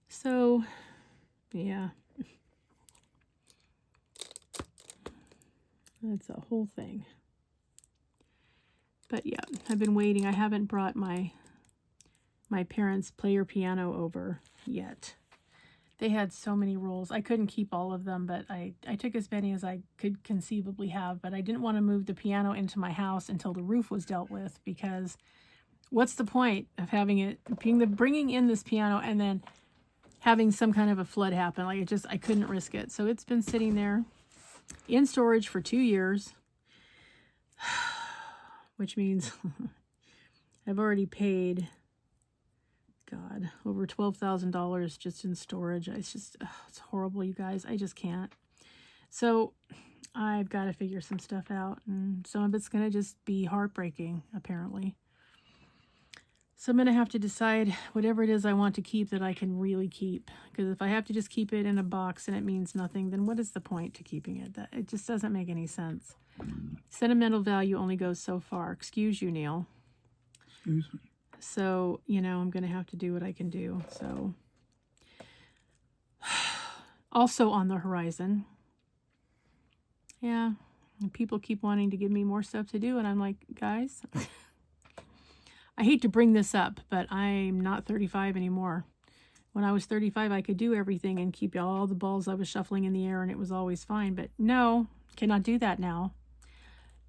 So, yeah. That's a whole thing. But yeah, I've been waiting. I haven't brought my parents' player piano over yet. They had so many rolls. I couldn't keep all of them, but I took as many as I could conceivably have. But I didn't want to move the piano into my house until the roof was dealt with, because what's the point of having it, bringing in this piano and then having some kind of a flood happen? Like, I couldn't risk it. So it's been sitting there in storage for 2 years, which means I've already paid, God, over $12,000 just in storage. It's horrible, you guys. I just can't. So I've got to figure some stuff out, and some of it's going to just be heartbreaking, apparently. So I'm going to have to decide whatever it is I want to keep that I can really keep. Because if I have to just keep it in a box and it means nothing, then what is the point to keeping it? It just doesn't make any sense. Sentimental value only goes so far. Excuse you, Neil. Excuse me. So, you know, I'm going to have to do what I can do. So, also on the horizon, yeah, people keep wanting to give me more stuff to do. And I'm like, guys, I hate to bring this up, but I'm not 35 anymore. When I was 35, I could do everything and keep all the balls I was shuffling in the air, and it was always fine. But no, cannot do that now.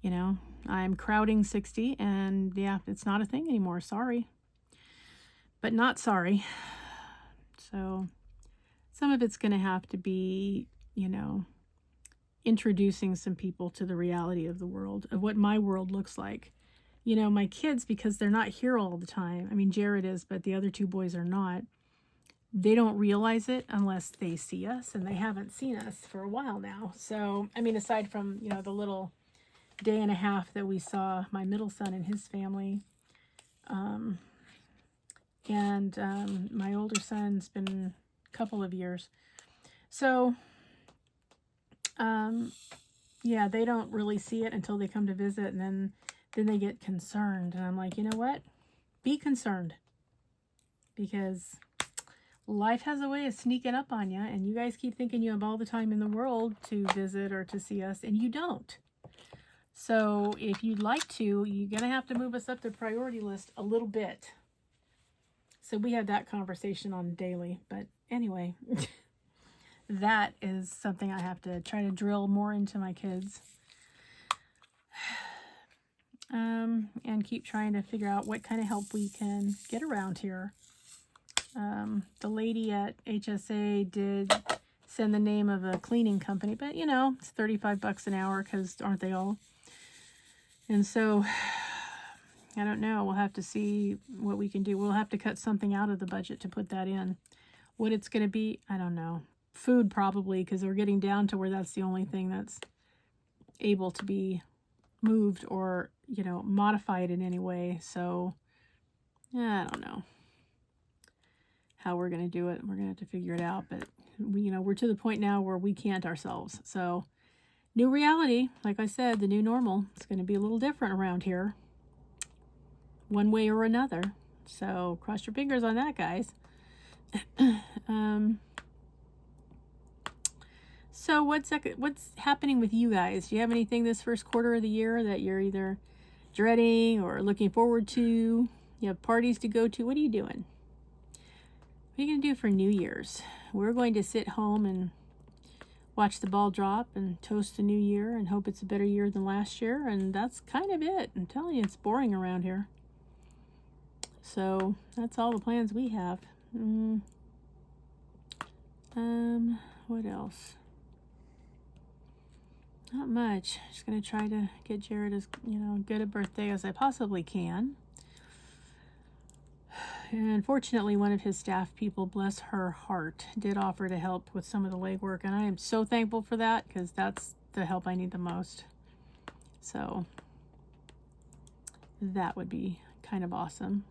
You know, I'm crowding 60, and yeah, it's not a thing anymore. Sorry. But not sorry. So some of it's going to have to be, you know, introducing some people to the reality of the world, of what my world looks like. You know, my kids, because they're not here all the time. I mean, Jared is, but the other two boys are not. They don't realize it unless they see us, and they haven't seen us for a while now. So, I mean, aside from, you know, the little day and a half that we saw my middle son and his family, and my older son's been a couple of years. So, yeah, they don't really see it until they come to visit, and then they get concerned. And I'm like, you know what? Be concerned. Because life has a way of sneaking up on you, and you guys keep thinking you have all the time in the world to visit or to see us, and you don't. So if you'd like to, you're going to have to move us up the priority list a little bit. So we had that conversation on daily. But anyway, that is something I have to try to drill more into my kids. And keep trying to figure out what kind of help we can get around here. The lady at HSA did send the name of a cleaning company, but you know, it's $35 an hour, because aren't they all? And so, I don't know. We'll have to see what we can do. We'll have to cut something out of the budget to put that in. What it's going to be, I don't know. Food probably, because we're getting down to where that's the only thing that's able to be moved or, you know, modified in any way. So, I don't know how we're going to do it. We're going to have to figure it out. But, we're to the point now where we can't ourselves. So, new reality, like I said, the new normal. It's going to be a little different around here. one way or another. So cross your fingers on that, guys. So what's happening with you guys? Do you have anything this first quarter of the year that you're either dreading or looking forward to? You have parties to go to? What are you doing? What are you going to do for New Year's? We're going to sit home and watch the ball drop and toast the new year and hope it's a better year than last year. And that's kind of it. I'm telling you, it's boring around here. So that's all the plans we have. What else? Not much. Just going to try to get Jared as, good a birthday as I possibly can. And fortunately, one of his staff people, bless her heart, did offer to help with some of the legwork. And I am so thankful for that, because that's the help I need the most. So that would be kind of awesome.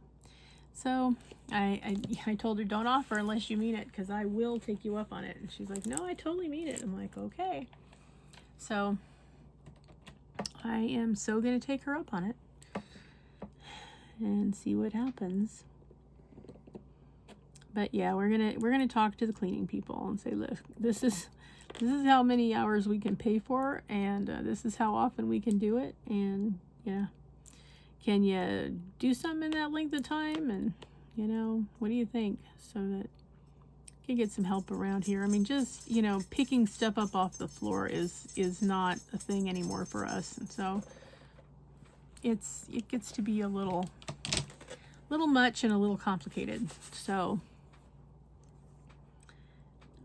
So I told her, don't offer unless you mean it, because I will take you up on it. And she's like, no, I totally mean it. I'm like, okay. So I am so going to take her up on it and see what happens. But yeah, we're gonna talk to the cleaning people and say, look, this is how many hours we can pay for, and this is how often we can do it, and yeah, can you do something in that length of time? And what do you think, so that you can get some help around here? I mean, just picking stuff up off the floor is not a thing anymore for us, and so it gets to be a little much and a little complicated. So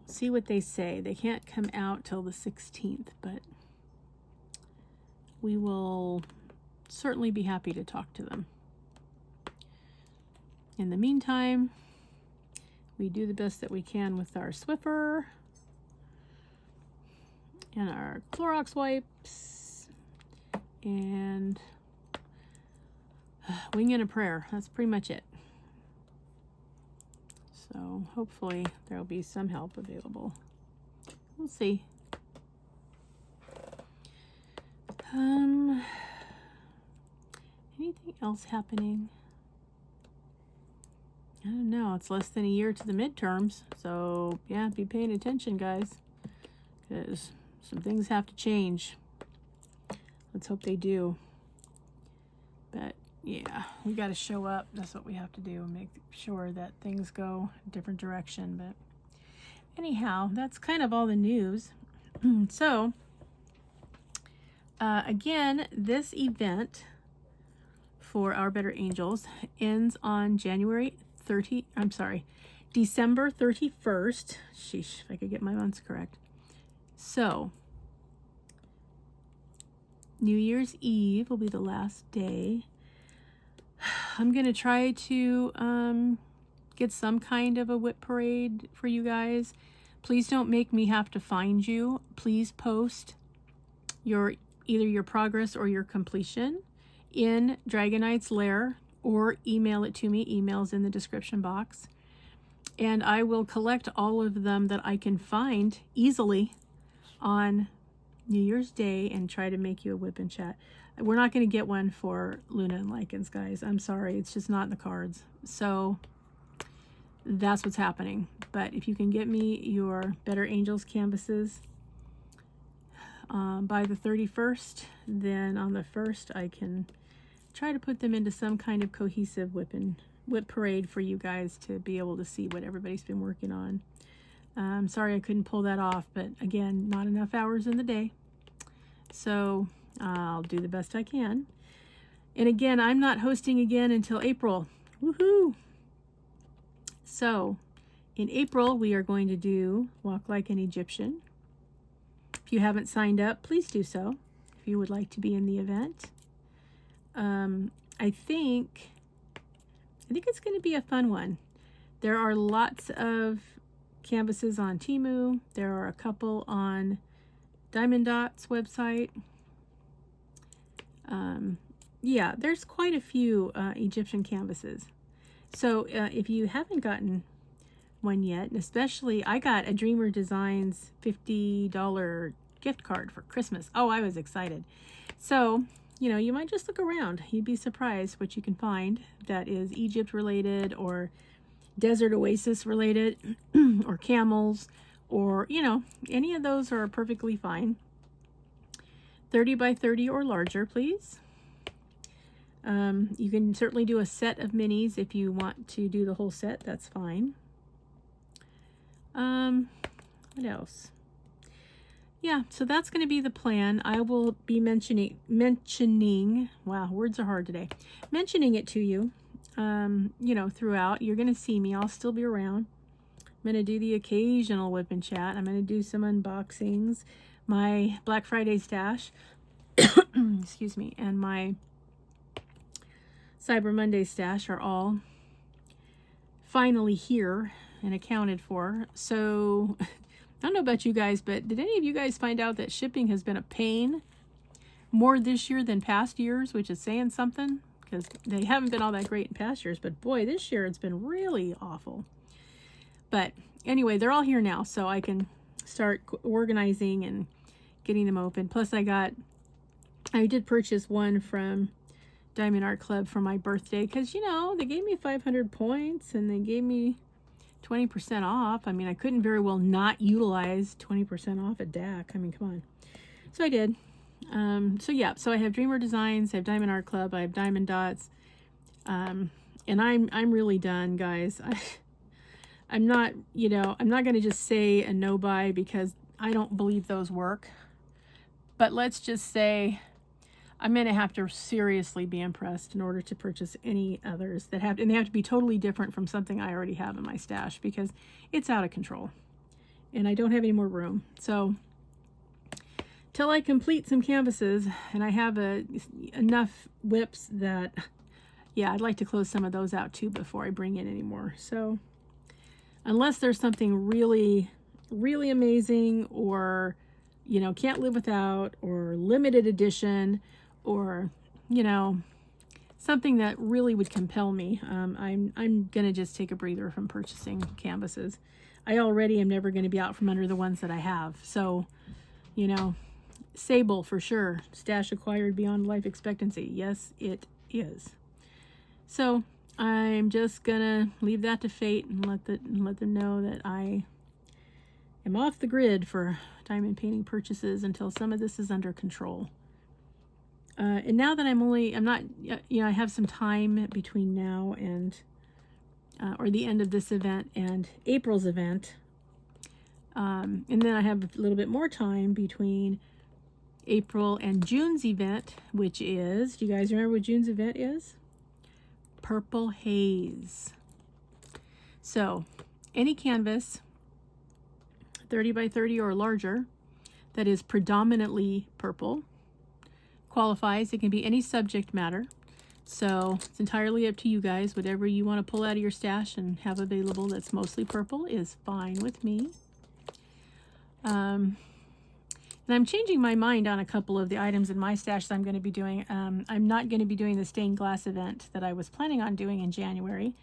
see what they say. They can't come out till the 16th, but we will certainly be happy to talk to them. In the meantime, we do the best that we can with our Swiffer and our Clorox wipes and wing and a prayer. That's pretty much it. So hopefully there'll be some help available. We'll see. Anything else happening? I don't know. It's less than a year to the midterms. So yeah, be paying attention, guys, because some things have to change. Let's hope they do. But yeah, we got to show up. That's what we have to do. Make sure that things go a different direction. But anyhow, that's kind of all the news. So, again, this event for Our Better Angels ends on December 31st. Sheesh, if I could get my months correct. So, New Year's Eve will be the last day. I'm going to try to get some kind of a WIP parade for you guys. Please don't make me have to find you. Please post either your progress or your completion in Dragonites Lair, or email it to me. Email's in the description box. And I will collect all of them that I can find easily on New Year's Day and try to make you a WIP and chat. We're not going to get one for Luna and Lichens, guys. I'm sorry. It's just not in the cards. So that's what's happening. But if you can get me your Better Angels canvases by the 31st, then on the 1st I can try to put them into some kind of cohesive WIP parade for you guys to be able to see what everybody's been working on. I'm sorry I couldn't pull that off, but again, not enough hours in the day. So I'll do the best I can. And again, I'm not hosting again until April. Woohoo! So in April, we are going to do Walk Like an Egyptian. If you haven't signed up, please do so if you would like to be in the event. I think it's going to be a fun one. There are lots of canvases on Temu. There are a couple on Diamond Dot's website. Yeah, there's quite a few Egyptian canvases. So if you haven't gotten one yet, and especially I got a Dreamer Designs $50 gift card for Christmas. Oh, I was excited. So you know, you might just look around. You'd be surprised what you can find that is Egypt related or desert oasis related or camels, or, you know, any of those are perfectly fine. 30 by 30 or larger, please. You can certainly do a set of minis if you want to do the whole set. That's fine. What else? Yeah, so that's going to be the plan. I will be mentioning, wow, words are hard today, mentioning it to you, you know, throughout. You're going to see me. I'll still be around. I'm going to do the occasional WIP and chat. I'm going to do some unboxings. My Black Friday stash, excuse me, and my Cyber Monday stash are all finally here and accounted for. So I don't know about you guys, but did any of you guys find out that shipping has been a pain more this year than past years, which is saying something, because they haven't been all that great in past years, but boy, this year it's been really awful. But anyway, they're all here now, so I can start organizing and getting them open. Plus I did purchase one from Diamond Art Club for my birthday, because, you know, they gave me 500 points and they gave me 20% off. I mean, I couldn't very well not utilize 20% off at DAC. I mean, come on. So I did. So yeah, so I have Dreamer Designs, I have Diamond Art Club, I have Diamond Dots, and I'm really done, guys. I'm not, you know, I'm not going to just say a no buy, because I don't believe those work. But let's just say I'm going to have to seriously be impressed in order to purchase any others that have, and they have to be totally different from something I already have in my stash, because it's out of control and I don't have any more room. So till I complete some canvases and I have enough WIPs that, yeah, I'd like to close some of those out too before I bring in any more. So unless there's something really, really amazing, or, you know, can't live without, or limited edition, or, you know, something that really would compel me, I'm gonna just take a breather from purchasing canvases. I already am never going to be out from under the ones that I have. So, you know, Sable for sure. Stash acquired beyond life expectancy. Yes, it is. So I'm just gonna leave that to fate and let them know that I am off the grid for diamond painting purchases until some of this is under control. And now that I'm not, you know, I have some time between now and, or the end of this event and April's event. And then I have a little bit more time between April and June's event, which is, do you guys remember what June's event is? Purple Haze. So any canvas 30 by 30 or larger that is predominantly purple qualifies. It can be any subject matter, so it's entirely up to you guys. Whatever you want to pull out of your stash and have available that's mostly purple is fine with me. And I'm changing my mind on a couple of the items in my stash that I'm going to be doing. I'm not going to be doing the stained glass event that I was planning on doing in January.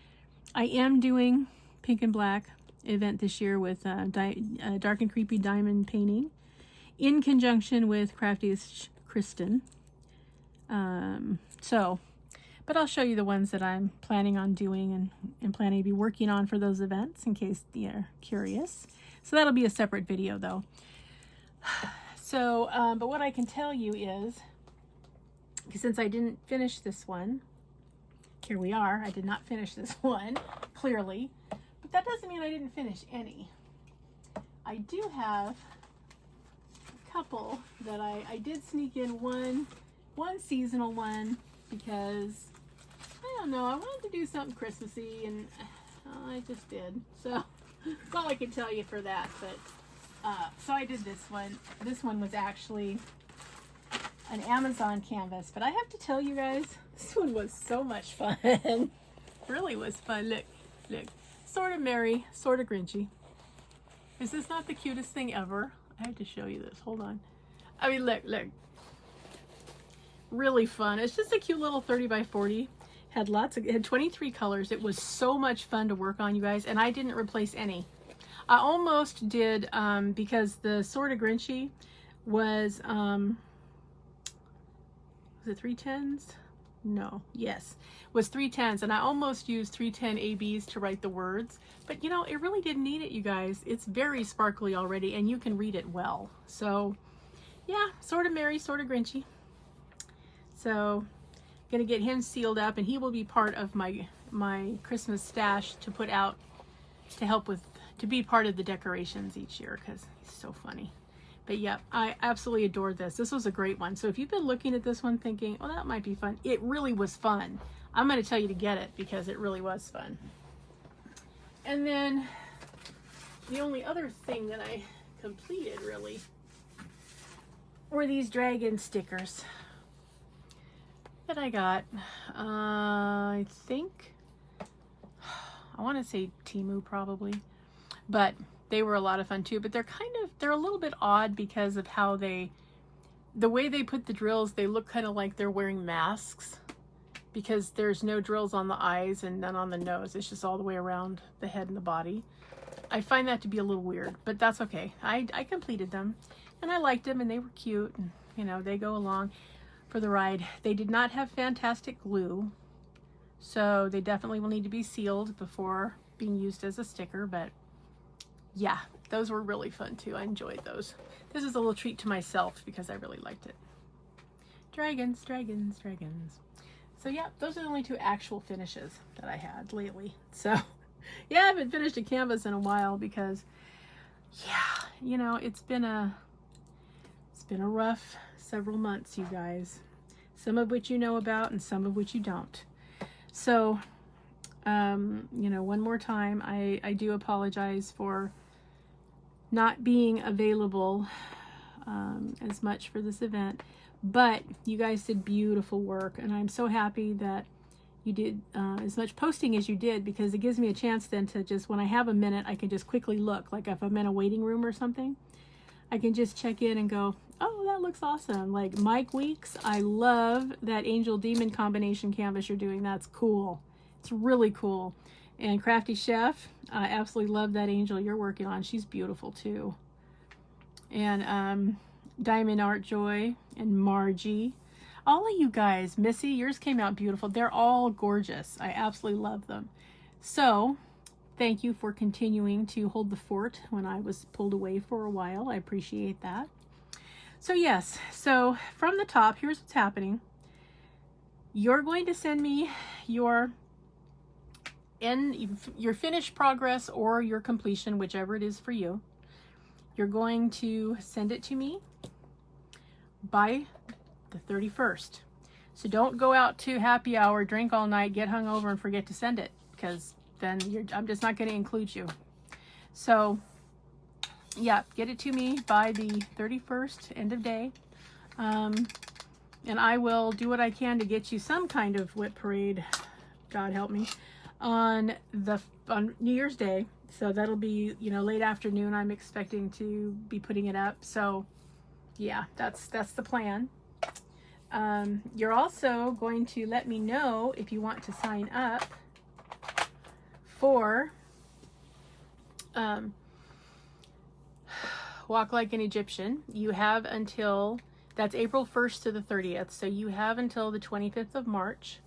I am doing pink and black event this year with Dark and Creepy Diamond Painting in conjunction with Craftiest Kristen. But I'll show you the ones that I'm planning on doing and planning to be working on for those events in case you're curious. So that'll be a separate video though. So, but what I can tell you is, since I didn't finish this one, here we are, I did not finish this one, clearly, but that doesn't mean I didn't finish any. I do have a couple that I did sneak in one seasonal one, because I don't know, I wanted to do something Christmassy, and I just did. So that's all I can tell you for that. But so I did this one. This one was actually an Amazon canvas, but I have to tell you guys, this one was so much fun. It really was fun. Look, look, sort of merry, sort of grinchy. Is this not the cutest thing ever? I have to show you this. Hold on. I mean, look, look. Really fun. It's just a cute little 30 by 40. Had 23 colors. It was so much fun to work on, you guys, and I didn't replace any. I almost did, because the sort of grinchy was Was it 310s? No, yes, it was 310s, and I almost used 310 ABs to write the words, but you know, it really didn't need it, you guys. It's very sparkly already, and you can read it well. So yeah, sort of merry, sort of grinchy. So gonna get him sealed up, and he will be part of my Christmas stash to put out to help with, to be part of the decorations each year, because he's so funny. But yeah, I absolutely adored this. This was a great one. So if you've been looking at this one thinking, oh, that might be fun, it really was fun. I'm going to tell you to get it because it really was fun. And then the only other thing that I completed really were these dragon stickers that I got. I think, I want to say Temu probably, but they were a lot of fun too. But they're a little bit odd because of how the way they put the drills, they look kind of like they're wearing masks, because there's no drills on the eyes and none on the nose. It's just all the way around the head and the body. I find that to be a little weird, but that's okay. I completed them and I liked them, and they were cute, and you know, they go along for the ride. They did not have fantastic glue, so they definitely will need to be sealed before being used as a sticker, but yeah, those were really fun too. I enjoyed those. This is a little treat to myself because I really liked it. Dragons, dragons, dragons. So yeah, those are the only two actual finishes that I had lately. So yeah, I haven't finished a canvas in a while because, yeah, you know, it's been a rough several months, you guys. Some of which you know about and some of which you don't. So, you know, one more time, I do apologize for not being available as much for this event, but you guys did beautiful work, and I'm so happy that you did as much posting as you did, because it gives me a chance then to just, when I have a minute, I can just quickly look, like if I'm in a waiting room or something, I can just check in and go, oh, that looks awesome. Like Mike Weeks, I love that Angel Demon combination canvas you're doing. That's cool. It's really cool. And Crafty Chef, I absolutely love that angel you're working on. She's beautiful too. And Diamond Art Joy and Margie. All of you guys, Missy, yours came out beautiful. They're all gorgeous. I absolutely love them. So thank you for continuing to hold the fort when I was pulled away for a while. I appreciate that. So yes, so from the top, here's what's happening. You're going to send me your finished progress or your completion, whichever it is for you. You're going to send it to me by the 31st. So don't go out to happy hour, drink all night, get hungover, and forget to send it, because then I'm just not going to include you. So yeah, get it to me by the 31st, end of day. And I will do what I can to get you some kind of WIP parade, God help me, on New Year's Day. So that'll be, you know, late afternoon. I'm expecting to be putting it up. So yeah, that's the plan. You're also going to let me know if you want to sign up for Walk Like an Egyptian. You have until, that's April 1st to the 30th. So you have until the 25th of March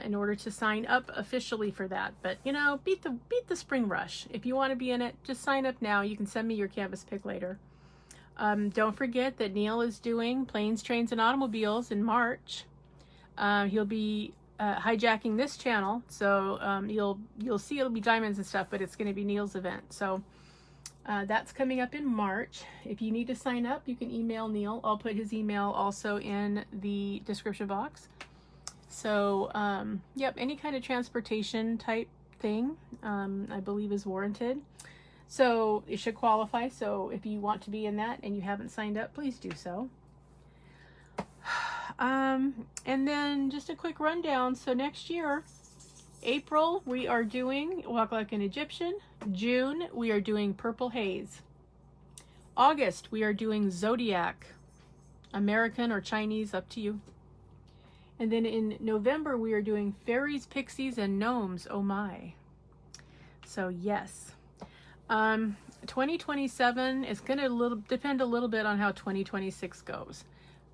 in order to sign up officially for that. But you know, beat the spring rush. If you want to be in it, just sign up now. You can send me your canvas pick later. Don't forget that Neil is doing Planes, Trains, and Automobiles in March. He'll be hijacking this channel, so you'll see it'll be diamonds and stuff, but it's going to be Neil's event. So that's coming up in March. If you need to sign up, you can email Neil. I'll put his email also in the description box. So yep, any kind of transportation type thing I believe is warranted. So it should qualify. So if you want to be in that and you haven't signed up, please do so. And then just a quick rundown. So next year, April, we are doing Walk Like an Egyptian. June, we are doing Purple Haze. August, we are doing Zodiac. American or Chinese, up to you. And then in November, we are doing Fairies, Pixies, and Gnomes. Oh my. So yes. 2027 is going to depend a little bit on how 2026 goes.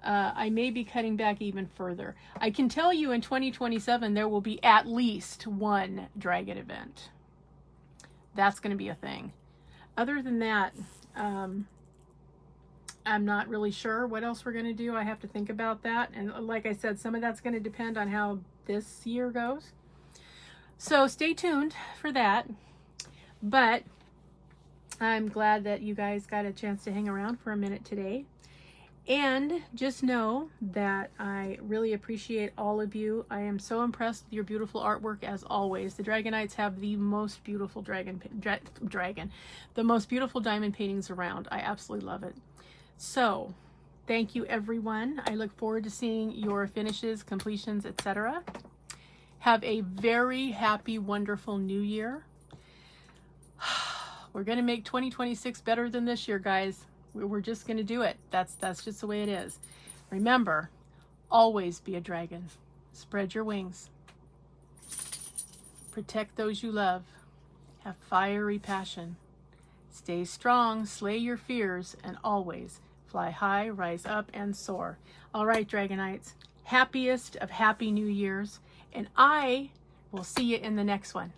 I may be cutting back even further. I can tell you in 2027 there will be at least one dragon event. That's going to be a thing. Other than that, I'm not really sure what else we're going to do. I have to think about that. And like I said, some of that's going to depend on how this year goes. So stay tuned for that. But I'm glad that you guys got a chance to hang around for a minute today. And just know that I really appreciate all of you. I am so impressed with your beautiful artwork as always. The Dragonites have the most beautiful the most beautiful diamond paintings around. I absolutely love it. So thank you, everyone. I look forward to seeing your finishes, completions, etc. Have a very happy, wonderful new year. We're going to make 2026 better than this year, guys. We're just going to do it. That's just the way it is. Remember, always be a dragon. Spread your wings. Protect those you love. Have fiery passion. Stay strong, slay your fears, and always fly high, rise up, and soar. All right, Dragonites. Happiest of happy New Years. And I will see you in the next one.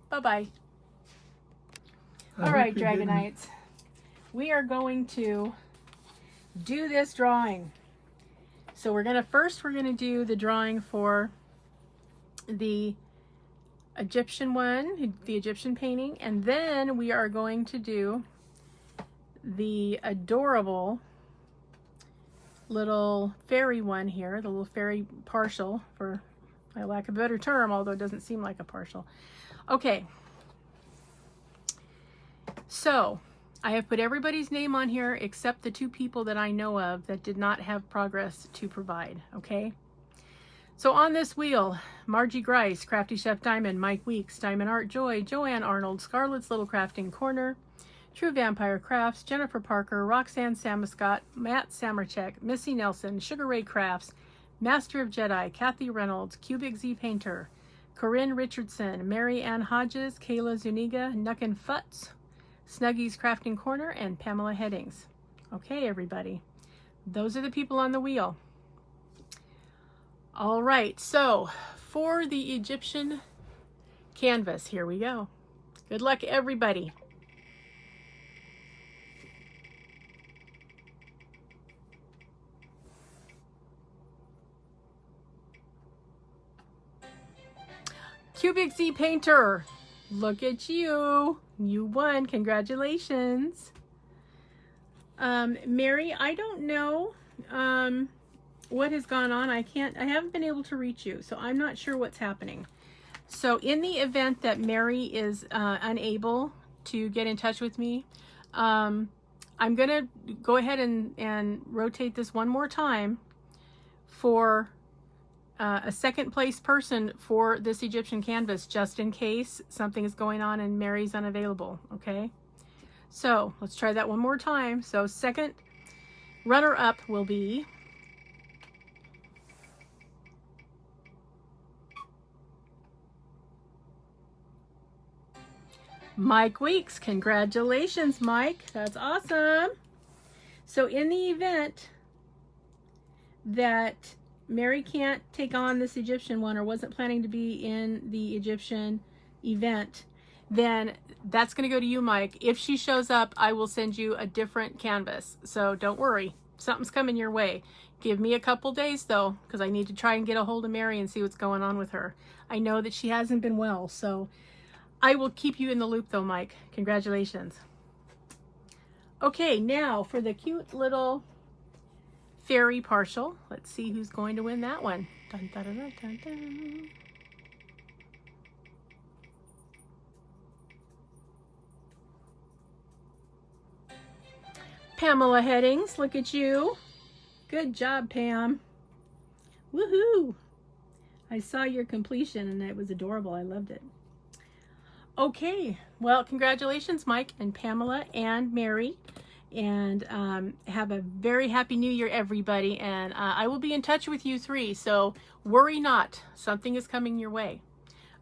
Bye-bye. All right, Dragonites. We are going to do this drawing. So we're going to do the drawing for the Egyptian one, the Egyptian painting, and then we are going to do the adorable little fairy one here, the little fairy partial, for lack of a better term, although it doesn't seem like a partial. Okay. So I have put everybody's name on here except the two people that I know of that did not have progress to provide, okay? So on this wheel, Margie Grice, Crafty Chef Diamond, Mike Weeks, Diamond Art Joy, Joanne Arnold, Scarlett's Little Crafting Corner, True Vampire Crafts, Jennifer Parker, Roxanne Samuscott, Matt Samerchek, Missy Nelson, Sugar Ray Crafts, Master of Jedi, Kathy Reynolds, Cubic Z Painter, Corinne Richardson, Mary Ann Hodges, Kayla Zuniga, Nuckin Futz, Snuggy's Crafting Corner, and Pamela Headings. Okay, everybody. Those are the people on the wheel. All right, so for the Egyptian canvas, here we go. Good luck, everybody. Cubic Z Painter, look at you. You won. Congratulations. Mary, I don't know what has gone on. I haven't been able to reach you, so I'm not sure what's happening. So in the event that Mary is unable to get in touch with me, I'm going to go ahead and rotate this one more time for a second place person for this Egyptian canvas, just in case something is going on and Mary's unavailable. Okay, so let's try that one more time. So second runner up will be Mike Weeks. Congratulations, Mike. That's awesome. So in the event that Mary can't take on this Egyptian one or wasn't planning to be in the Egyptian event, then that's going to go to you, Mike. If she shows up, I will send you a different canvas. So don't worry. Something's coming your way. Give me a couple days, though, because I need to try and get a hold of Mary and see what's going on with her. I know that she hasn't been well, so I will keep you in the loop, though, Mike. Congratulations. Okay, now for the cute little fairy partial. Let's see who's going to win that one. Dun, dun, dun, dun, dun. Pamela Headings, look at you. Good job, Pam. Woohoo! I saw your completion and it was adorable. I loved it. Okay, well, congratulations, Mike and Pamela and Mary. And have a very happy new year, everybody. And I will be in touch with you three, so worry not. Something is coming your way.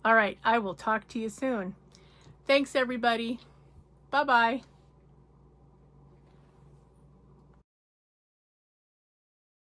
All right, I will talk to you soon. Thanks, everybody. Bye-bye.